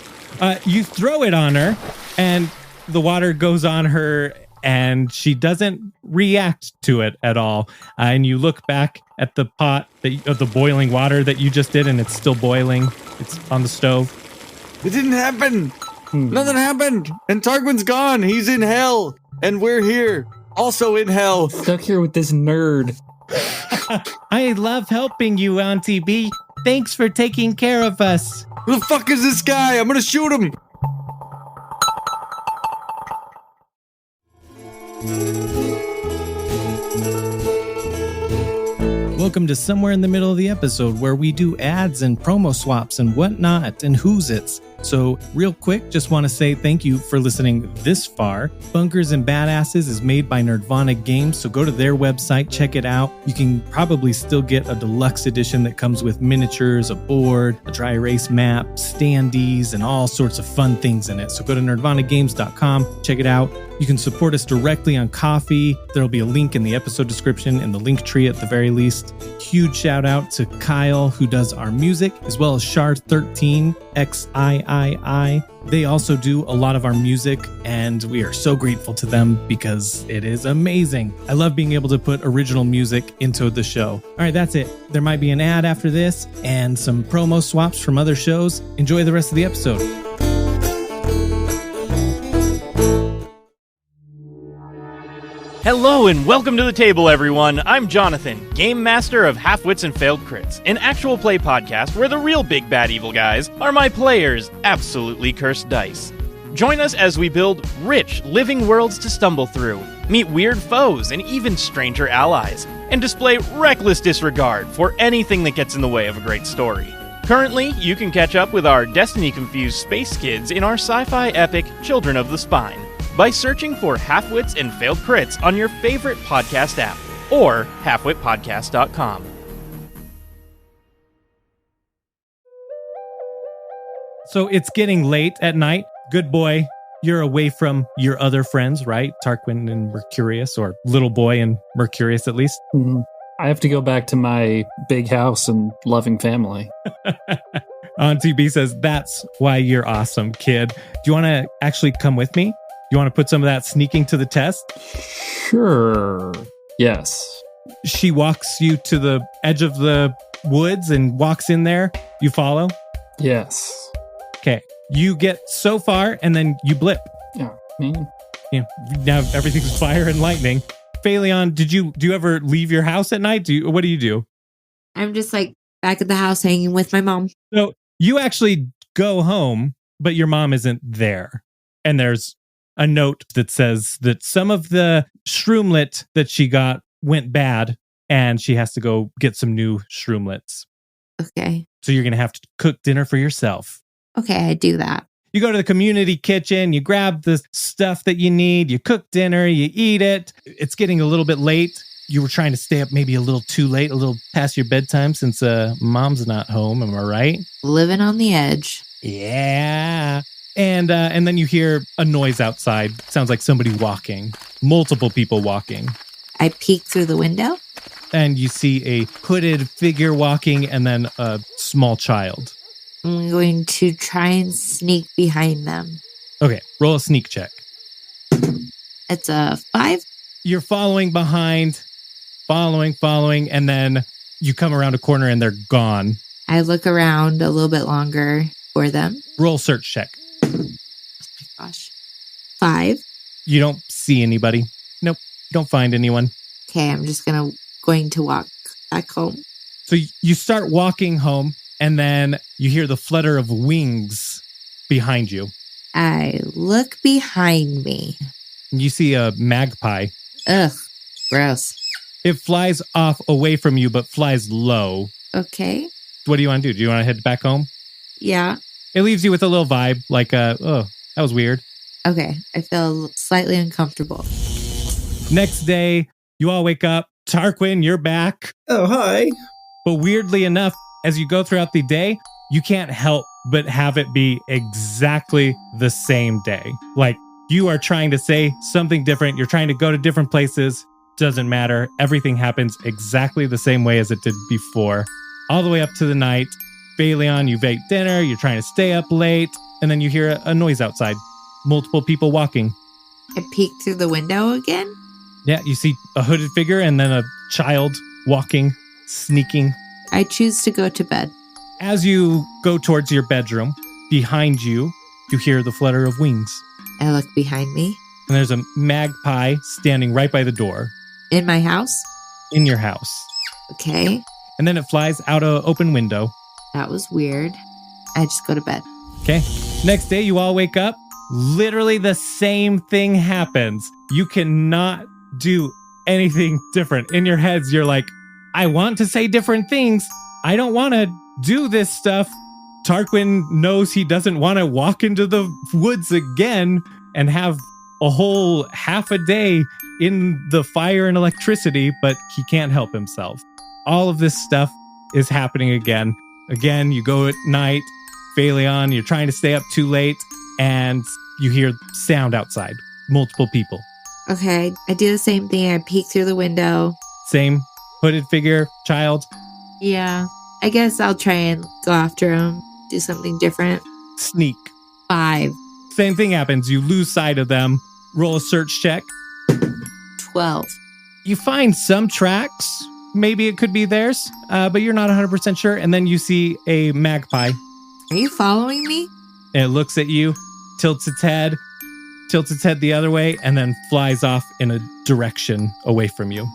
You throw it on her and the water goes on her and she doesn't react to it at all. And you look back at the pot of the boiling water that you just did and it's still boiling. It's on the stove. It didn't happen. Nothing happened. And Tarquin's gone. He's in hell. And we're here. Also in hell. Stuck here with this nerd. I love helping you, Auntie B. Thanks for taking care of us. Who the fuck is this guy? I'm going to shoot him. welcome to somewhere in the middle of the episode where we do ads and promo swaps and whatnot and who's it's. So real quick, just want to say thank you for listening this far. Bunkers and Badasses is made by Nerdvana Games, so go to their website, check it out. You can probably still get a deluxe edition that comes with miniatures, a board, a dry erase map, standees, and all sorts of fun things in it. So go to nerdvanagames.com, check it out. You can support us directly on Ko-fi. There'll be a link in the episode description and the link tree at the very least. Huge shout out to Kyle, who does our music, as well as Shard13, XIII. They also do a lot of our music, and we are so grateful to them because it is amazing. I love being able to put original music into the show. All right, that's it. There might be an ad after this and some promo swaps from other shows. Enjoy the rest of the episode. Hello and welcome to the table, everyone. I'm Jonathan, Game Master of Half-Wits and Failed Crits, an actual play podcast where the real big bad evil guys are my players' absolutely cursed dice. Join us as we build rich, living worlds to stumble through, meet weird foes and even stranger allies, and display reckless disregard for anything that gets in the way of a great story. Currently, you can catch up with our Destiny-confused space kids in our sci-fi epic Children of the Spine by searching for Half-Wits and Failed Crits on your favorite podcast app or halfwitpodcast.com. So it's getting late at night. Good boy, you're away from your other friends, right? Tarquin and Mercurius, or little boy and Mercurius at least. Mhm. I have to go back to my big house and loving family. Auntie B says, that's why you're awesome, kid. Do you want to actually come with me? You want to put some of that sneaking to the test? Sure. Yes. She walks you to the edge of the woods and walks in there. You follow? Yes. Okay. You get so far and then you blip. Yeah. Man. Yeah. Now everything's fire and lightning. Phaleon, do you ever leave your house at night? What do you do? I'm just like back at the house hanging with my mom. So you actually go home, but your mom isn't there. And there's a note that says that some of the shroomlet that she got went bad and she has to go get some new shroomlets. Okay. So you're going to have to cook dinner for yourself. Okay, I do that. You go to the community kitchen, you grab the stuff that you need, you cook dinner, you eat it. It's getting a little bit late. You were trying to stay up maybe a little too late, a little past your bedtime since mom's not home. Am I right? Living on the edge. Yeah. And then you hear a noise outside. Sounds like somebody walking. Multiple people walking. I peek through the window. And you see a hooded figure walking and then a small child. I'm going to try and sneak behind them. Okay, roll a sneak check. It's a 5. You're following behind, following, and then you come around a corner and they're gone. I look around a little bit longer for them. Roll search check. Gosh. 5. You don't see anybody. Nope, you don't find anyone. Okay, I'm just going to walk back home. So you start walking home, and then you hear the flutter of wings behind you. I look behind me. You see a magpie. Ugh, gross. It flies off away from you, but flies low. Okay. What do you want to do? Do you want to head back home? Yeah. It leaves you with a little vibe, like, oh, that was weird. Okay, I feel slightly uncomfortable. Next day, you all wake up. Tarquin, you're back. Oh, hi. But weirdly enough, as you go throughout the day, you can't help but have it be exactly the same day. Like, you are trying to say something different. You're trying to go to different places. Doesn't matter. Everything happens exactly the same way as it did before. All the way up to the night. Phaleon, you've ate dinner. You're trying to stay up late. And then you hear a noise outside. Multiple people walking. I peek through the window again. Yeah, you see a hooded figure and then a child walking, sneaking. I choose to go to bed. As you go towards your bedroom, behind you, you hear the flutter of wings. I look behind me. And there's a magpie standing right by the door. In my house? In your house. Okay. And then it flies out an open window. That was weird. I just go to bed. Okay. Next day, you all wake up. Literally the same thing happens. You cannot do anything different. In your heads, you're like, I want to say different things. I don't want to do this stuff. Tarquin knows he doesn't want to walk into the woods again and have a whole half a day in the fire and electricity, but he can't help himself. All of this stuff is happening again. Again, you go at night, Phaleon, you're trying to stay up too late, and you hear sound outside. Multiple people. Okay, I do the same thing. I peek through the window. Same hooded figure, child. Yeah, I guess I'll try and go after him. Do something different. Sneak. 5. Same thing happens. You lose sight of them. Roll a search check. 12. You find some tracks. Maybe it could be theirs, but you're not 100% sure. And then you see a magpie. Are you following me? And it looks at you, tilts its head the other way, and then flies off in a direction away from you.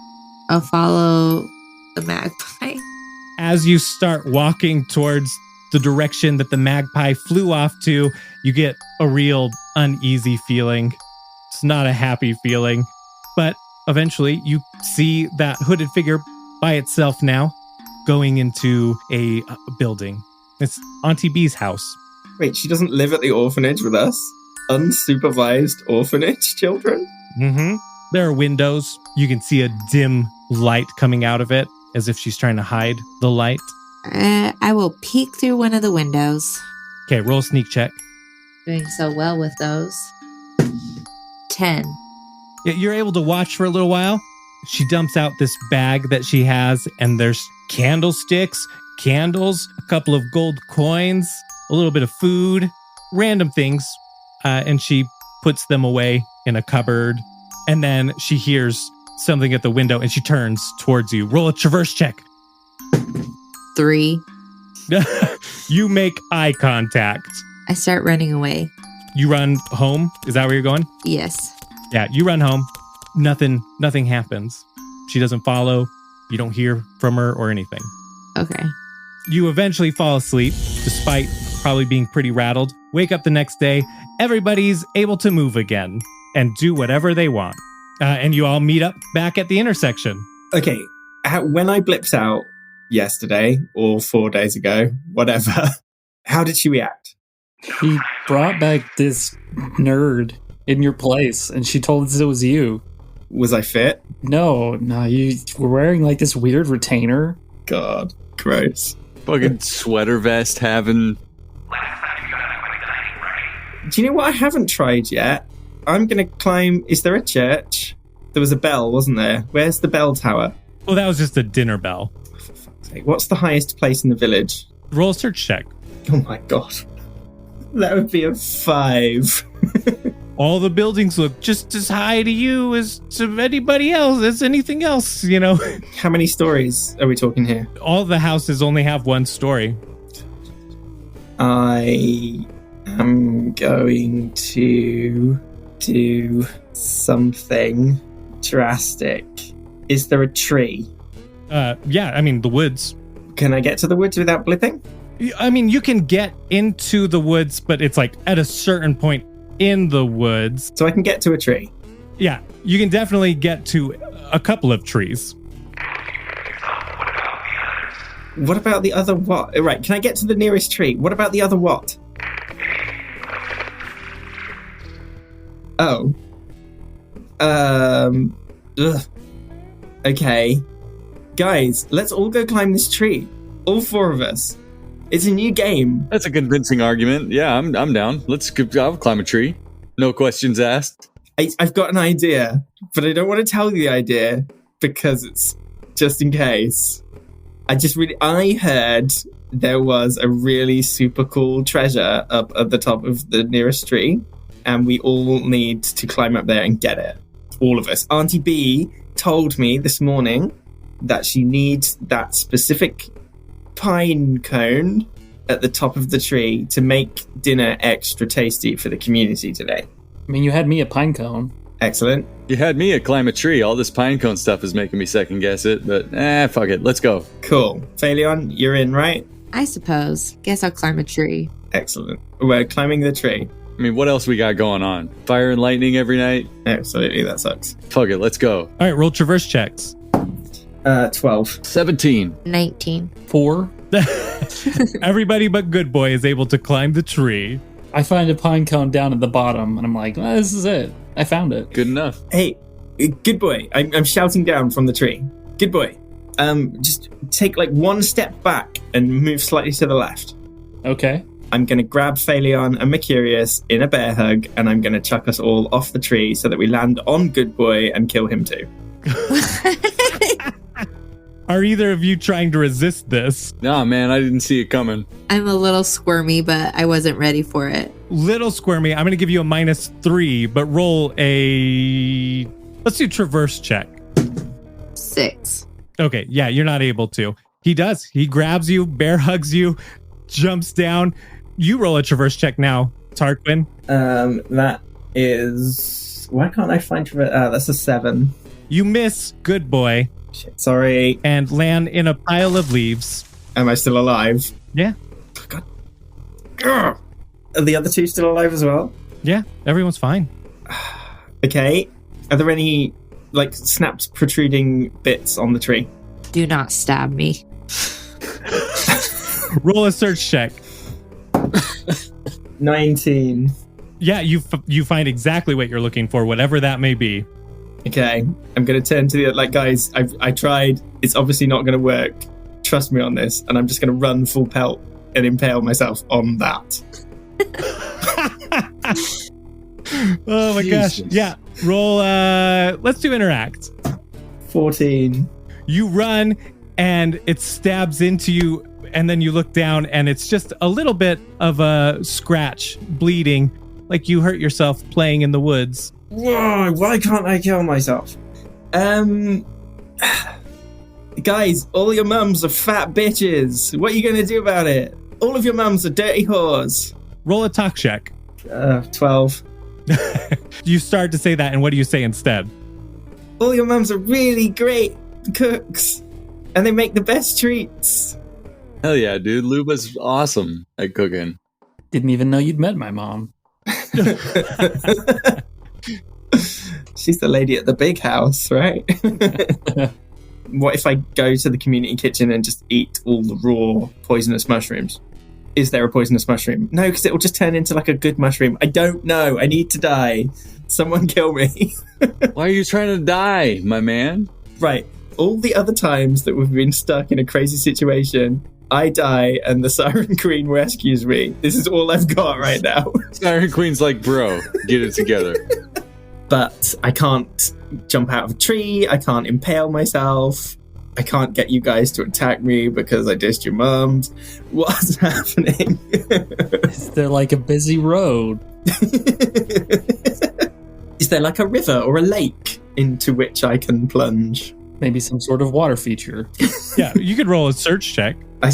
I'll follow the magpie. As you start walking towards the direction that the magpie flew off to, you get a real uneasy feeling. It's not a happy feeling, but eventually you see that hooded figure by itself now going into a building. It's Auntie B's house. Wait, she doesn't live at the orphanage with us? Unsupervised orphanage children? Mm-hmm. There are windows. You can see a dim light coming out of it, as if she's trying to hide the light. I will peek through one of the windows. Okay, roll a sneak check. Doing so well with those. 10. Yeah, you're able to watch for a little while. She dumps out this bag that she has, and there's candlesticks, candles, a couple of gold coins, a little bit of food, random things. And she puts them away in a cupboard. And then she hears something at the window, and she turns towards you. Roll a traverse check. 3. You make eye contact. I start running away. You run home? Is that where you're going? Yes. Yeah, you run home. Nothing happens. She doesn't follow. You don't hear from her or anything. Okay. You eventually fall asleep, despite probably being pretty rattled. Wake up the next day. Everybody's able to move again and do whatever they want. And you all meet up back at the intersection. Okay, when I blipped out yesterday or 4 days ago, whatever, how did she react? He brought back this nerd in your place, and she told us it was you. Was I fit? No, you were wearing like this weird retainer. God, gross. Fucking sweater vest having. Do you know what I haven't tried yet? I'm going to climb... Is there a church? There was a bell, wasn't there? Where's the bell tower? Oh, that was just a dinner bell. For fuck's sake. What's the highest place in the village? Roll a search check. Oh my god. That would be a 5. All the buildings look just as high to you as to anybody else, as anything else, you know. How many stories are we talking here? All the houses only have one story. I am going to do something drastic. Is there a tree? Yeah, I mean, the woods. Can I get to the woods without blipping? I mean, you can get into the woods, but it's like at a certain point in the woods. So I can get to a tree? Yeah, you can definitely get to a couple of trees. What about the other what? Right, can I get to the nearest tree? What about the other what? Oh. Ugh. Okay. Guys, let's all go climb this tree. All 4 of us. It's a new game. That's a convincing argument. Yeah, I'm down. I'll climb a tree. No questions asked. I've got an idea, but I don't want to tell you the idea because it's just in case. I heard there was a really super cool treasure up at the top of the nearest tree, and we all need to climb up there and get it. All of us. Auntie B told me this morning that she needs that specific pine cone at the top of the tree to make dinner extra tasty for the community today. I mean, you had me a pine cone. Excellent. You had me climb a tree. All this pine cone stuff is making me second guess it, but fuck it. Let's go. Cool. Phaleon, you're in, right? I suppose. Guess I'll climb a tree. Excellent. We're climbing the tree. I mean, what else we got going on? Fire and lightning every night? Absolutely, that sucks. Fuck it, let's go. All right, roll traverse checks. 12. 17. 19. 4. Everybody but Good Boy is able to climb the tree. I find a pine cone down at the bottom, and I'm like, well, this is it. I found it. Good enough. Hey, Good Boy, I'm shouting down from the tree. Good Boy, just take like one step back and move slightly to the left. Okay. I'm going to grab Phaleon and Mercurius in a bear hug, and I'm going to chuck us all off the tree so that we land on Good Boy and kill him too. Are either of you trying to resist this? Nah, man, I didn't see it coming. I'm a little squirmy, but I wasn't ready for it. Little squirmy. I'm going to give you a -3, but roll a... Let's do traverse check. 6. Okay, yeah, you're not able to. He does. He grabs you, bear hugs you, jumps down. You roll a traverse check now, Tarquin. That is... Why can't I find... that's a 7. You miss Good Boy Shit, sorry. and land in a pile of leaves. Am I still alive? Yeah, God. Grr. Are the other two still alive as well? yeah, everyone's fine. Okay. Are there any, like, snapped protruding bits on the tree? Do not stab me. Roll a search check. 19. Yeah, you find exactly what you're looking for, whatever that may be. Okay. I'm going to turn to the, like, guys, I tried. It's obviously not going to work. Trust me on this. And I'm just going to run full pelt and impale myself on that. Oh my gosh. Yeah. Roll let's do interact. 14. You run and it stabs into you, and then you look down and it's just a little bit of a scratch, bleeding, like you hurt yourself playing in the woods. Whoa, why can't I kill myself? Guys, all your mums are fat bitches. What are you going to do about it? All of your mums are dirty whores. Roll a talk check. 12. You start to say that, and what do you say instead? All your mums are really great cooks, and they make the best treats. Hell yeah, dude. Luba's awesome at cooking. Didn't even know you'd met my mom. She's the lady at the big house, right? What if I go to the community kitchen and just eat all the raw poisonous mushrooms? Is there a poisonous mushroom? No, because it will just turn into like a good mushroom. I don't know. I need to die. Someone kill me. Why are you trying to die, my man? Right. All the other times that we've been stuck in a crazy situation, I die and the Siren Queen rescues me. This is all I've got right now. Siren Queen's like, bro, get it together. But I can't jump out of a tree. I can't impale myself. I can't get you guys to attack me because I dissed your mums. What's happening? Is there like a busy road? Is there like a river or a lake into which I can plunge? Maybe some sort of water feature. Yeah, you could roll a search check. I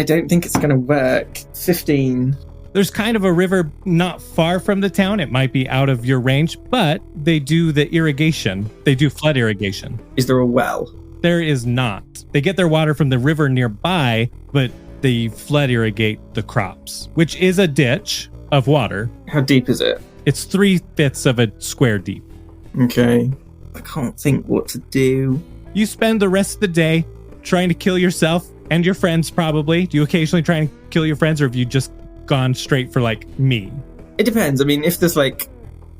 don't think it's going to work. 15. There's kind of a river not far from the town. It might be out of your range, but they do the irrigation. They do flood irrigation. Is there a well? There is not. They get their water from the river nearby, but they flood irrigate the crops, which is a ditch of water. How deep is it? It's 3/5 of a square deep. Okay. I can't think what to do. You spend the rest of the day trying to kill yourself and your friends, probably. Do you occasionally try and kill your friends, or have you just gone straight for, like, me? It depends. I mean, if there's, like,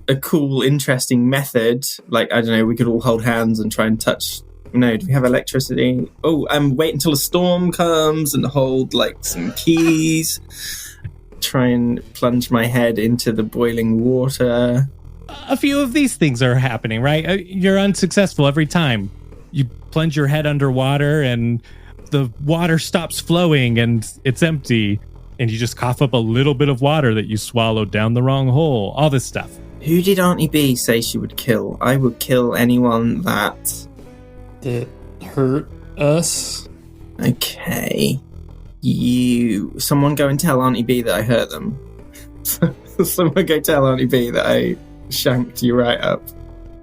a cool, interesting method, like, I don't know, we could all hold hands and try and touch... No, do we have electricity? Oh, wait until a storm comes and hold, like, some keys. Try and plunge my head into the boiling water. A few of these things are happening, right? You're unsuccessful every time. You plunge your head underwater and the water stops flowing and it's empty. And you just cough up a little bit of water that you swallowed down the wrong hole. All this stuff. Who did Auntie B say she would kill? I would kill anyone that... Did it hurt us? Okay. Someone go and tell Auntie B that I hurt them. Someone go tell Auntie B that I shanked you right up.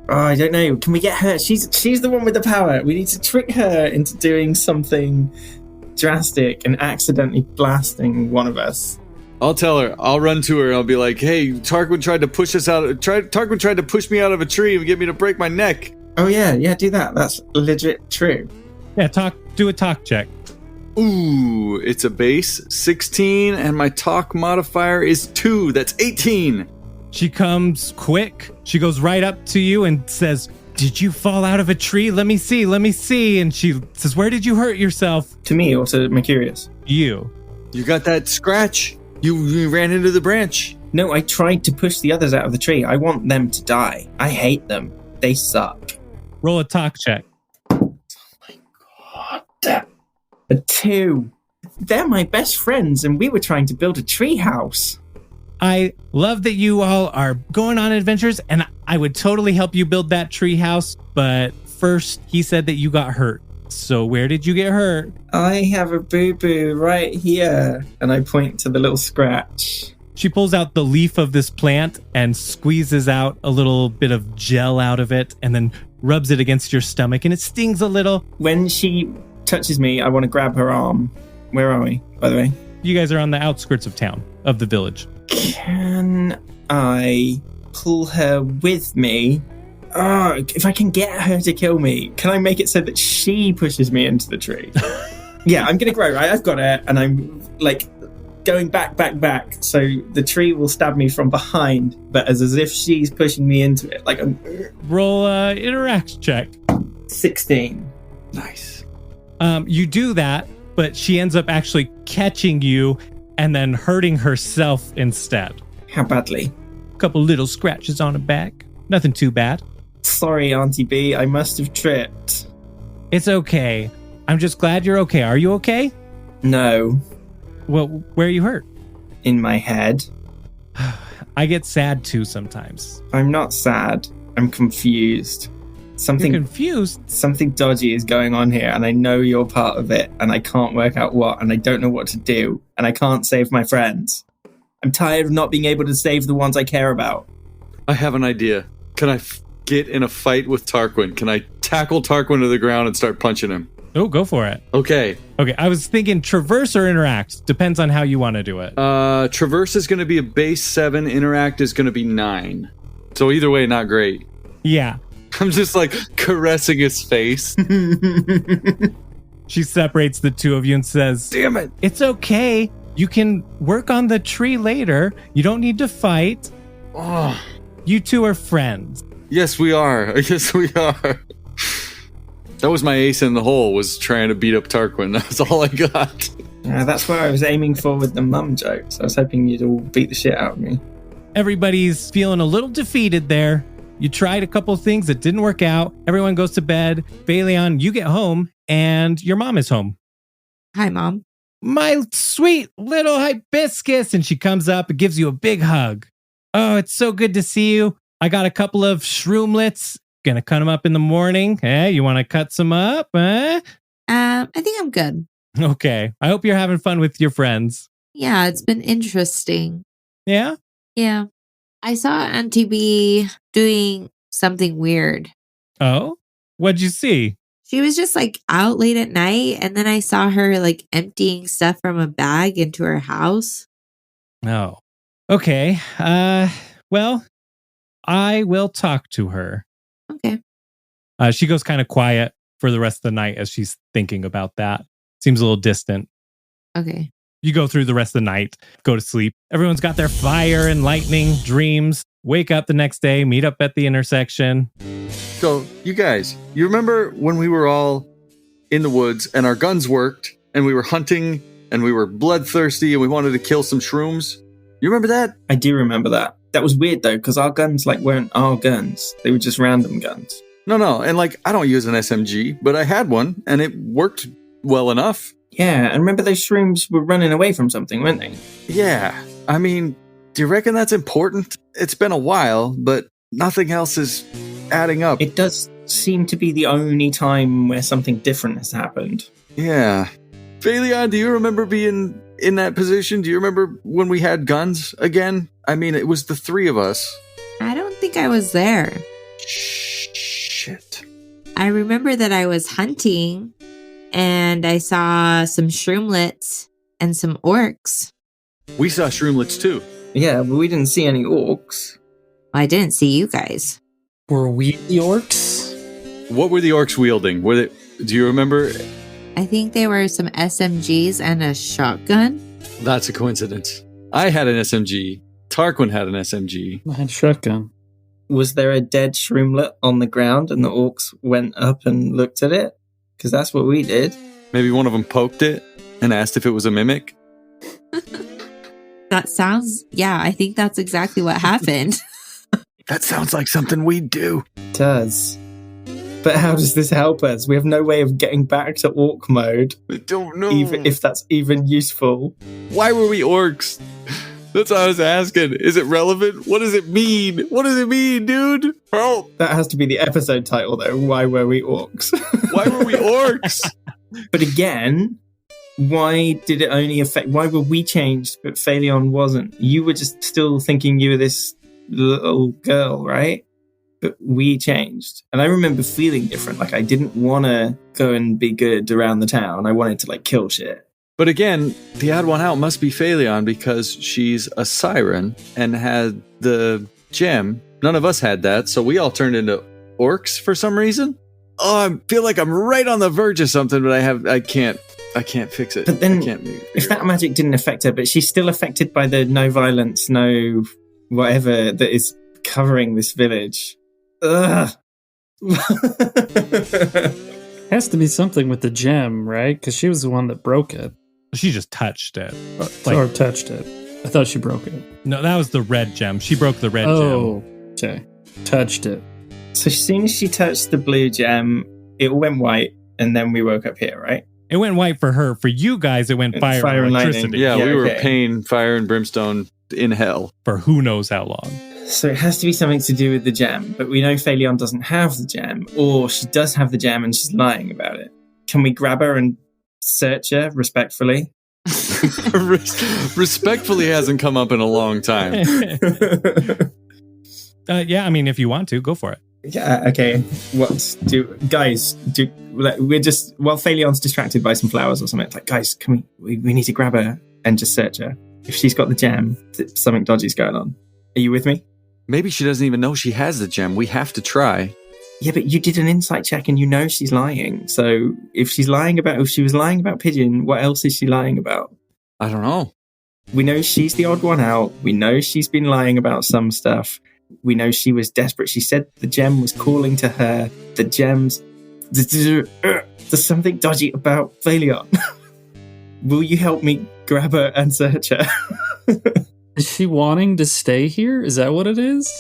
Oh, I don't know. Can we get her? She's the one with the power. We need to trick her into doing something drastic and accidentally blasting one of us. I'll tell her. I'll run to her. I'll be like, "Hey, Tarquin tried to push us out. Tarquin tried to push me out of a tree and get me to break my neck." Oh yeah, do that. That's legit true. Yeah, do a talk check. Ooh, it's a base 16, and my talk modifier is 2. That's 18. She comes quick. She goes right up to you and says, "Did you fall out of a tree? Let me see. Let me see." And she says, "Where did you hurt yourself?" To me or to Mercurius? You. You got that scratch. You ran into the branch. No, I tried to push the others out of the tree. I want them to die. I hate them. They suck. Roll a talk check. A 2. They're my best friends, and we were trying to build a tree house. I love that you all are going on adventures, and I would totally help you build that tree house. But first, he said that you got hurt. So where did you get hurt? I have a boo-boo right here. And I point to the little scratch. She pulls out the leaf of this plant and squeezes out a little bit of gel out of it and then rubs it against your stomach, and it stings a little. When she touches me, I want to grab her arm. Where are we, by the way? You guys are on the outskirts of town, of the village. Can I pull her with me? If I can get her to kill me, can I make it so that she pushes me into the tree? Yeah, I'm going to grow, right? I've got it, and I'm like going back. So the tree will stab me from behind, but as if she's pushing me into it. Like Roll interact check. 16. Nice. You do that, but she ends up actually catching you and then hurting herself instead. How badly? A couple little scratches on her back. Nothing too bad. Sorry, Auntie B. I must have tripped. It's okay. I'm just glad you're okay. Are you okay? No. Well, where are you hurt? In my head. I get sad too sometimes. I'm not sad. I'm confused. You're confused? Something dodgy is going on here, and I know you're part of it, and I can't work out what, and I don't know what to do, and I can't save my friends. I'm tired of not being able to save the ones I care about. I have an idea. Can I get in a fight with Tarquin? Can I tackle Tarquin to the ground and start punching him? Oh, go for it. Okay. Okay, I was thinking traverse or interact. Depends on how you want to do it. Traverse is going to be a base 7. Interact is going to be 9. So either way, not great. Yeah. I'm just like caressing his face. She separates the two of you and says, "Damn it. It's okay. You can work on the tree later. You don't need to fight. Oh. You two are friends." Yes, we are. Yes, we are. That was my ace in the hole, was trying to beat up Tarquin. That's all I got. That's what I was aiming for with the mum jokes. I was hoping you'd all beat the shit out of me. Everybody's feeling a little defeated there. You tried a couple things that didn't work out. Everyone goes to bed. Phaleon, you get home, and your mom is home. Hi, Mom. My sweet little hibiscus. And she comes up and gives you a big hug. Oh, it's so good to see you. I got a couple of shroomlets. Gonna cut them up in the morning. Hey, you want to cut some up? I think I'm good. Okay. I hope you're having fun with your friends. Yeah, it's been interesting. Yeah? Yeah. I saw Auntie B doing something weird. Oh? What'd you see? She was just like out late at night, and then I saw her like emptying stuff from a bag into her house. Oh. Okay. Well, I will talk to her. Okay. She goes kind of quiet for the rest of the night as she's thinking about that. Seems a little distant. Okay. You go through the rest of the night, go to sleep. Everyone's got their fire and lightning dreams. Wake up the next day, meet up at the intersection. So, you guys, you remember when we were all in the woods and our guns worked and we were hunting and we were bloodthirsty and we wanted to kill some shrooms? You remember that? I do remember that. That was weird though, because our guns weren't our guns. They were just random guns. No. And I don't use an SMG, but I had one and it worked well enough. Yeah, and remember those shrooms were running away from something, weren't they? Yeah. I mean, do you reckon that's important? It's been a while, but nothing else is adding up. It does seem to be the only time where something different has happened. Yeah. Phaleon, do you remember being in that position? Do you remember when we had guns again? I mean, it was the 3 of us. I don't think I was there. Shit. I remember that I was hunting and I saw some shroomlets and some orcs. We saw shroomlets too. Yeah, but we didn't see any orcs. I didn't see you guys. Were we the orcs? What were the orcs wielding? Do you remember? I think they were some SMGs and a shotgun. That's a coincidence. I had an SMG. Tarquin had an SMG. I had a shotgun. Was there a dead shroomlet on the ground and the orcs went up and looked at it? Because that's what we did. Maybe one of them poked it and asked if it was a mimic. That sounds, yeah, I think that's exactly what happened. That sounds like something we'd do. It does. But how does this help us? We have no way of getting back to orc mode. I don't know. Even if that's even useful. Why were we orcs? That's what I was asking. Is it relevant? What does it mean? What does it mean, dude? Help! That has to be the episode title, though. Why were we orcs? Why were we orcs? But again, why did it only affect... Why were we changed, but Phaleon wasn't? You were just still thinking you were this little girl, right? But we changed. And I remember feeling different. Like, I didn't want to go and be good around the town. I wanted to, like, kill shit. But again, the odd one out must be Phaleon because she's a siren and had the gem. None of us had that, so we all turned into orcs for some reason. Oh, I feel like I'm right on the verge of something, but I can't fix it. But then, I can't make it. If that magic didn't affect her, but she's still affected by the no violence, no whatever that is covering this village. Ugh. Has to be something with the gem, right? Because she was the one that broke it. She just touched it. Or touched it. I thought she broke it. No, that was the red gem. She broke the red gem. Oh, okay. Touched it. So as soon as she touched the blue gem, it all went white, and then we woke up here, right? It went white for her. For you guys, it went fire and and electricity. lightning. Yeah, Yeah, we were okay. pain, fire, and brimstone in hell. For who knows how long. So it has to be something to do with the gem, but we know Phaleon doesn't have the gem, or she does have the gem and she's lying about it. Can we grab her and search her respectfully? Respectfully hasn't come up in a long time. Yeah, I mean, if you want to, go for it. Yeah, okay. We're just, while Phaleon's distracted by some flowers or something, it's like, guys, can we need to grab her and just search her. If she's got the gem, something dodgy's going on. Are you with me? Maybe she doesn't even know she has the gem. We have to try. Yeah, but you did an insight check and you know she's lying. So if she was lying about Pigeon, what else is she lying about? I don't know. We know she's the odd one out. We know she's been lying about some stuff. We know she was desperate. She said the gem was calling to her. The gems... There's something dodgy about Phaleon. Will you help me grab her and search her? Is she wanting to stay here? Is that what it is?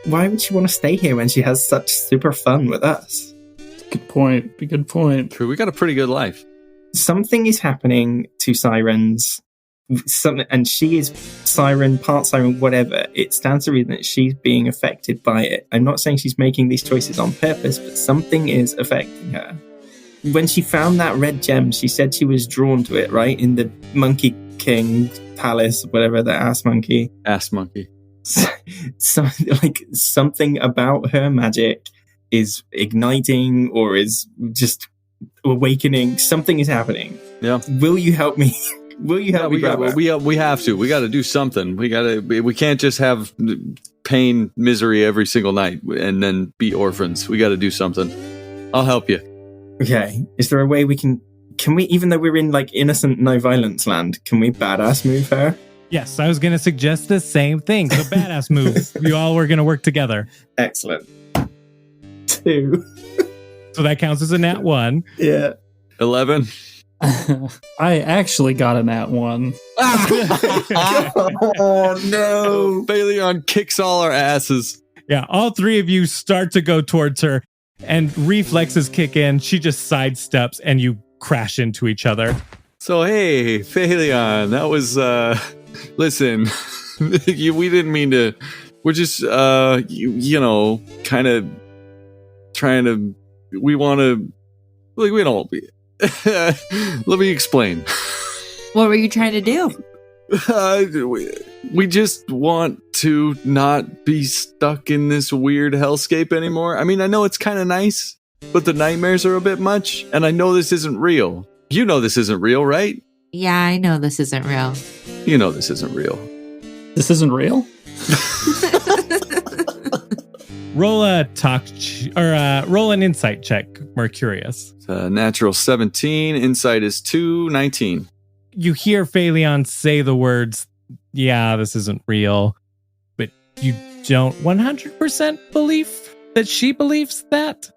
Why would she want to stay here when she has such super fun with us? Good point. Good point. True, we got a pretty good life. Something is happening to sirens. And she is siren, part siren, whatever. It stands to reason that she's being affected by it. I'm not saying she's making these choices on purpose, but something is affecting her. When she found that red gem, she said she was drawn to it, right? In the Monkey King Palace, whatever, the ass monkey. Ass monkey. Something about her magic is igniting or is just awakening. Something is happening. Yeah. Will you help me? Will you help me grab her? We have to. We got to do something. We can't just have pain, misery every single night and then be orphans. We got to do something. I'll help you. Okay. Is there a way we can we, even though we're in like innocent no violence land, can we badass move her? Yes, I was going to suggest the same thing. So badass move. You all were going to work together. Excellent. 2. So that counts as a nat 1. Yeah. 11. I actually got a nat 1. Oh no. Phaleon kicks all our asses. Yeah, all 3 of you start to go towards her and reflexes kick in. She just sidesteps and you crash into each other. So, hey, Phaleon, that was, listen, we didn't mean to, we're just, you know, kind of trying to, we want to, like, we don't, let me explain. What were you trying to do? We just want to not be stuck in this weird hellscape anymore. I mean, I know it's kind of nice, but the nightmares are a bit much, and I know this isn't real. You know this isn't real, right? Yeah, I know this isn't real. You know this isn't real. This isn't real? Roll a roll an insight check, Mercurius. It's a natural 17. Insight is 219. You hear Phaleon say the words, yeah, this isn't real, but you don't 100% believe that she believes that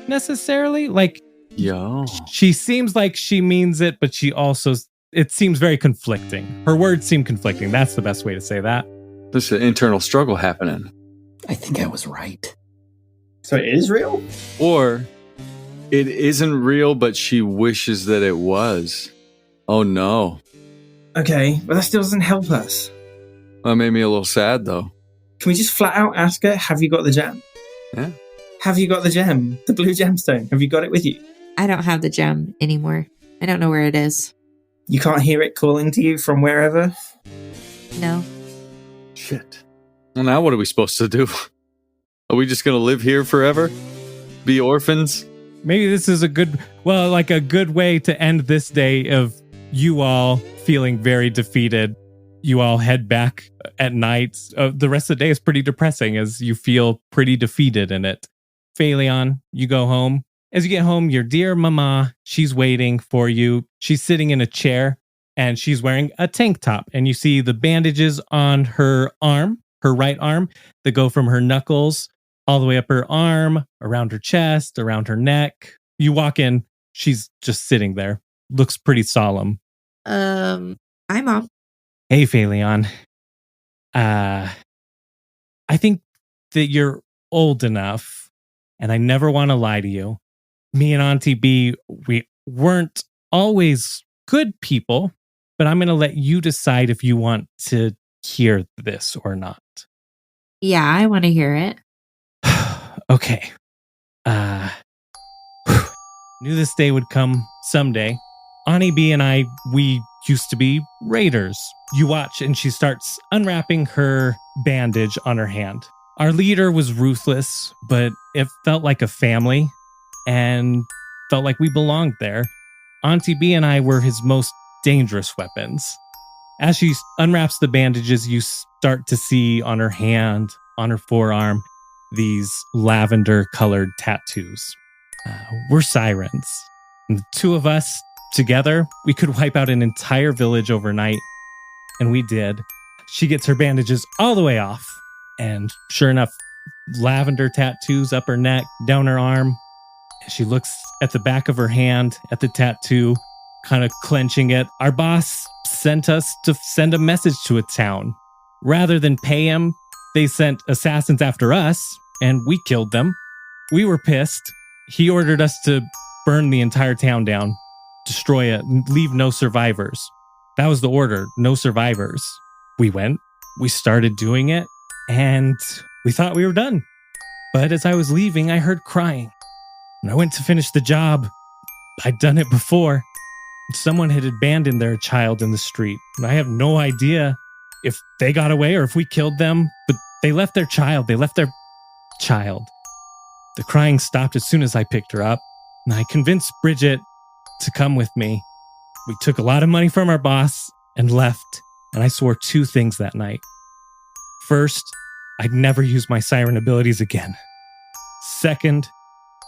necessarily. Like, Yo. she seems like she means it, but she also, it seems very conflicting. Her words seem conflicting. That's the best way to say that. There's an internal struggle happening. I think I was right. So it is real? Or it isn't real, but she wishes that it was. Oh no. Okay, but that still doesn't help us. That made me a little sad though. Can we just flat out ask her, have you got the gem? Yeah. Have you got the gem? The blue gemstone? Have you got it with you? I don't have the gem anymore. I don't know where it is. You can't hear it calling to you from wherever? No. Shit. Well, now what are we supposed to do? Are we just going to live here forever? Be orphans? Maybe this is a good way to end this day of you all feeling very defeated. You all head back at night. The rest of the day is pretty depressing as you feel pretty defeated in it. Phaleon, you go home. As you get home, your dear mama, she's waiting for you. She's sitting in a chair and she's wearing a tank top. And you see the bandages on her arm, her right arm, that go from her knuckles all the way up her arm, around her chest, around her neck. You walk in, she's just sitting there. Looks pretty solemn. Hi, Mom. Hey, Phaleon. I think that you're old enough, and I never want to lie to you. Me and Auntie B, we weren't always good people, but I'm going to let you decide if you want to hear this or not. Yeah, I want to hear it. Okay. Knew this day would come someday. Ani B and I, we used to be raiders. You watch, and she starts unwrapping her bandage on her hand. Our leader was ruthless, but it felt like a family and felt like we belonged there. Auntie B and I were his most dangerous weapons. As she unwraps the bandages, you start to see on her hand, on her forearm, these lavender-colored tattoos. We're sirens. And the two of us, together, we could wipe out an entire village overnight. And we did. She gets her bandages all the way off. And sure enough, lavender tattoos up her neck, down her arm. And she looks at the back of her hand, at the tattoo, kind of clenching it. Our boss sent us to send a message to a town. Rather than pay him, they sent assassins after us, and we killed them. We were pissed. He ordered us to burn the entire town down, destroy it, and leave no survivors. That was the order, no survivors. We went, we started doing it, and we thought we were done. But as I was leaving, I heard crying. And I went to finish the job. I'd done it before. Someone had abandoned their child in the street. And I have no idea if they got away or if we killed them, but they left their child. The crying stopped as soon as I picked her up, and I convinced Bridget to come with me. We took a lot of money from our boss and left, and I swore two things that night. First, I'd never use my siren abilities again. Second,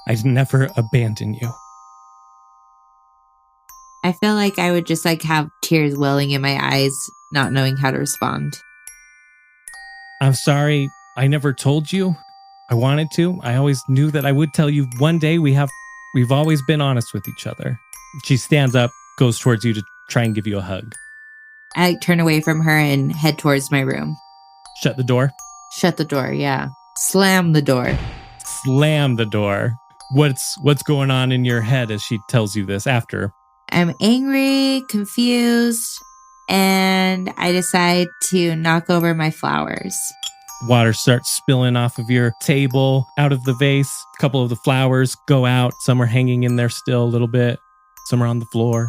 I'd never abandon you. I feel like I would just have tears welling in my eyes, not knowing how to respond. I'm sorry I never told you. I wanted to. I always knew that I would tell you one day. We've always been honest with each other. She stands up, goes towards you to try and give you a hug. I turn away from her and head towards my room. Shut the door. Shut the door, yeah. Slam the door. Slam the door. What's going on in your head as she tells you this after? I'm angry, confused, and I decide to knock over my flowers. Water starts spilling off of your table, out of the vase. A couple of the flowers go out. Some are hanging in there still a little bit. Some are on the floor.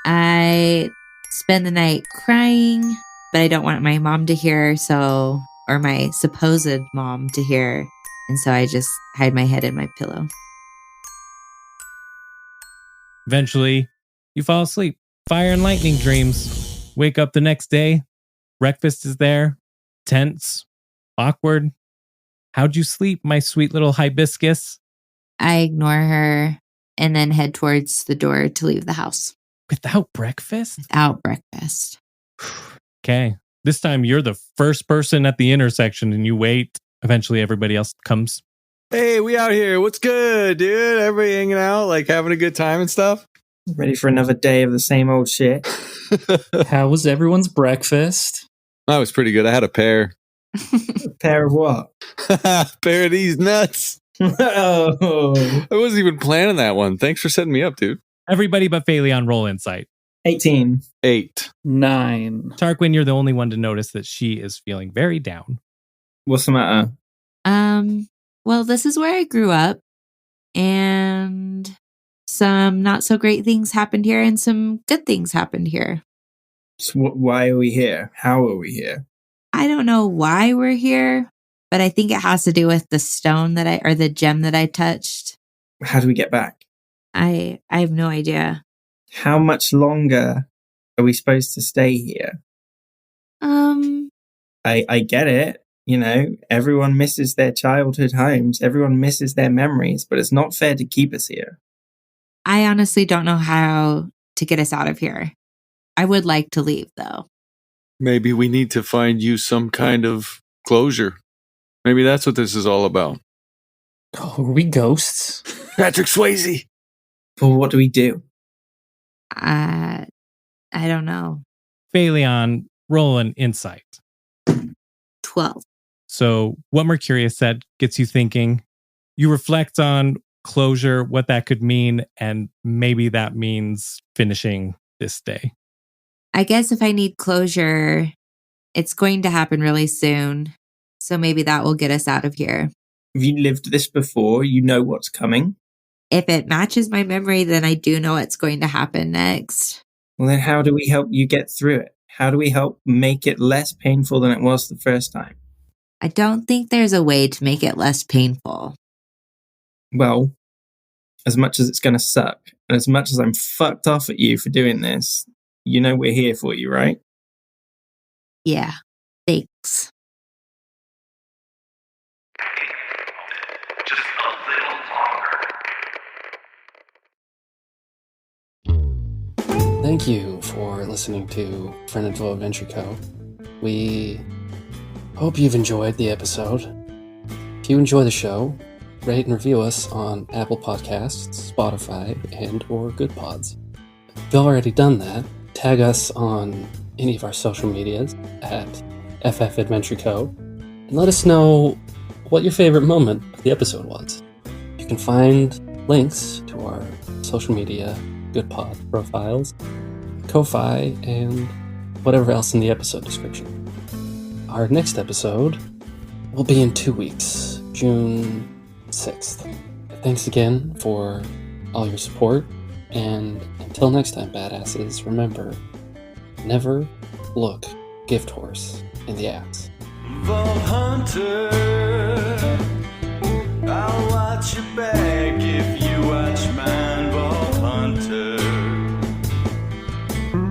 I spend the night crying, but I don't want my mom to hear, or my supposed mom to hear. And so I just hide my head in my pillow. Eventually, you fall asleep. Fire and lightning dreams. Wake up the next day. Breakfast is there. Tense. Awkward. How'd you sleep, my sweet little hibiscus? I ignore her and then head towards the door to leave the house. Without breakfast? Without breakfast. Okay. This time you're the first person at the intersection and you wait. Eventually everybody else comes. Hey, we out here. What's good, dude? Everybody hanging out, like having a good time and stuff? Ready for another day of the same old shit? How was everyone's breakfast? That was pretty good. I had a pear. A pair of what? Pear of these nuts. Oh, I wasn't even planning that one. Thanks for setting me up, dude. Everybody but Phaleon roll insight. 18. 8. 9. Tarquin, you're the only one to notice that she is feeling very down. What's the matter? Well, this is where I grew up, and some not so great things happened here and some good things happened here. So why are we here? How are we here? I don't know why we're here, but I think it has to do with the stone or the gem that I touched. How do we get back? I have no idea. How much longer are we supposed to stay here? I get it. You know, everyone misses their childhood homes. Everyone misses their memories, but it's not fair to keep us here. I honestly don't know how to get us out of here. I would like to leave, though. Maybe we need to find you some kind of closure. Maybe that's what this is all about. Oh, are we ghosts? Patrick Swayze. Well, what do we do? I don't know. Phaleon, roll an insight. 12. So what Mercurius said gets you thinking. You reflect on closure, what that could mean, and maybe that means finishing this day. I guess if I need closure, it's going to happen really soon. So maybe that will get us out of here. Have you lived this before? You know what's coming? If it matches my memory, then I do know what's going to happen next. Well, then how do we help you get through it? How do we help make it less painful than it was the first time? I don't think there's a way to make it less painful. Well, as much as it's going to suck, and as much as I'm fucked off at you for doing this, you know we're here for you, right? Yeah, thanks. Just a little longer. Thank you for listening to Friendinville Adventure Co. We hope you've enjoyed the episode. If you enjoy the show, rate and review us on Apple Podcasts, Spotify, and or Good Pods. If you've already done that, tag us on any of our social medias at FF Adventure Co. and let us know what your favorite moment of the episode was. You can find links to our social media, Good Pod profiles, Ko-Fi, and whatever else in the episode description. Our next episode will be in 2 weeks, June 6th. Thanks again for all your support, and until next time, badasses, remember, never look Gift Horse in the ass. Vault Hunter, I'll watch your back if you watch mine, Vault Hunter.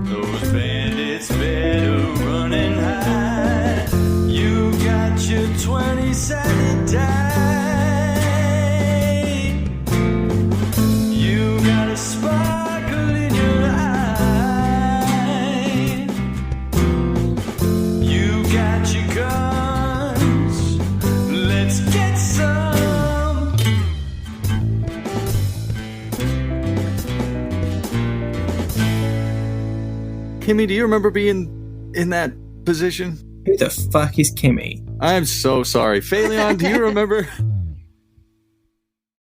Those bandits better run and hide. You got your 20-sided die. You got a sparkle in your eye. You got your guns. Let's get some. Kimmy, do you remember being in that position? Who the fuck is Kimmy? I'm so sorry. Phaleon, do you remember?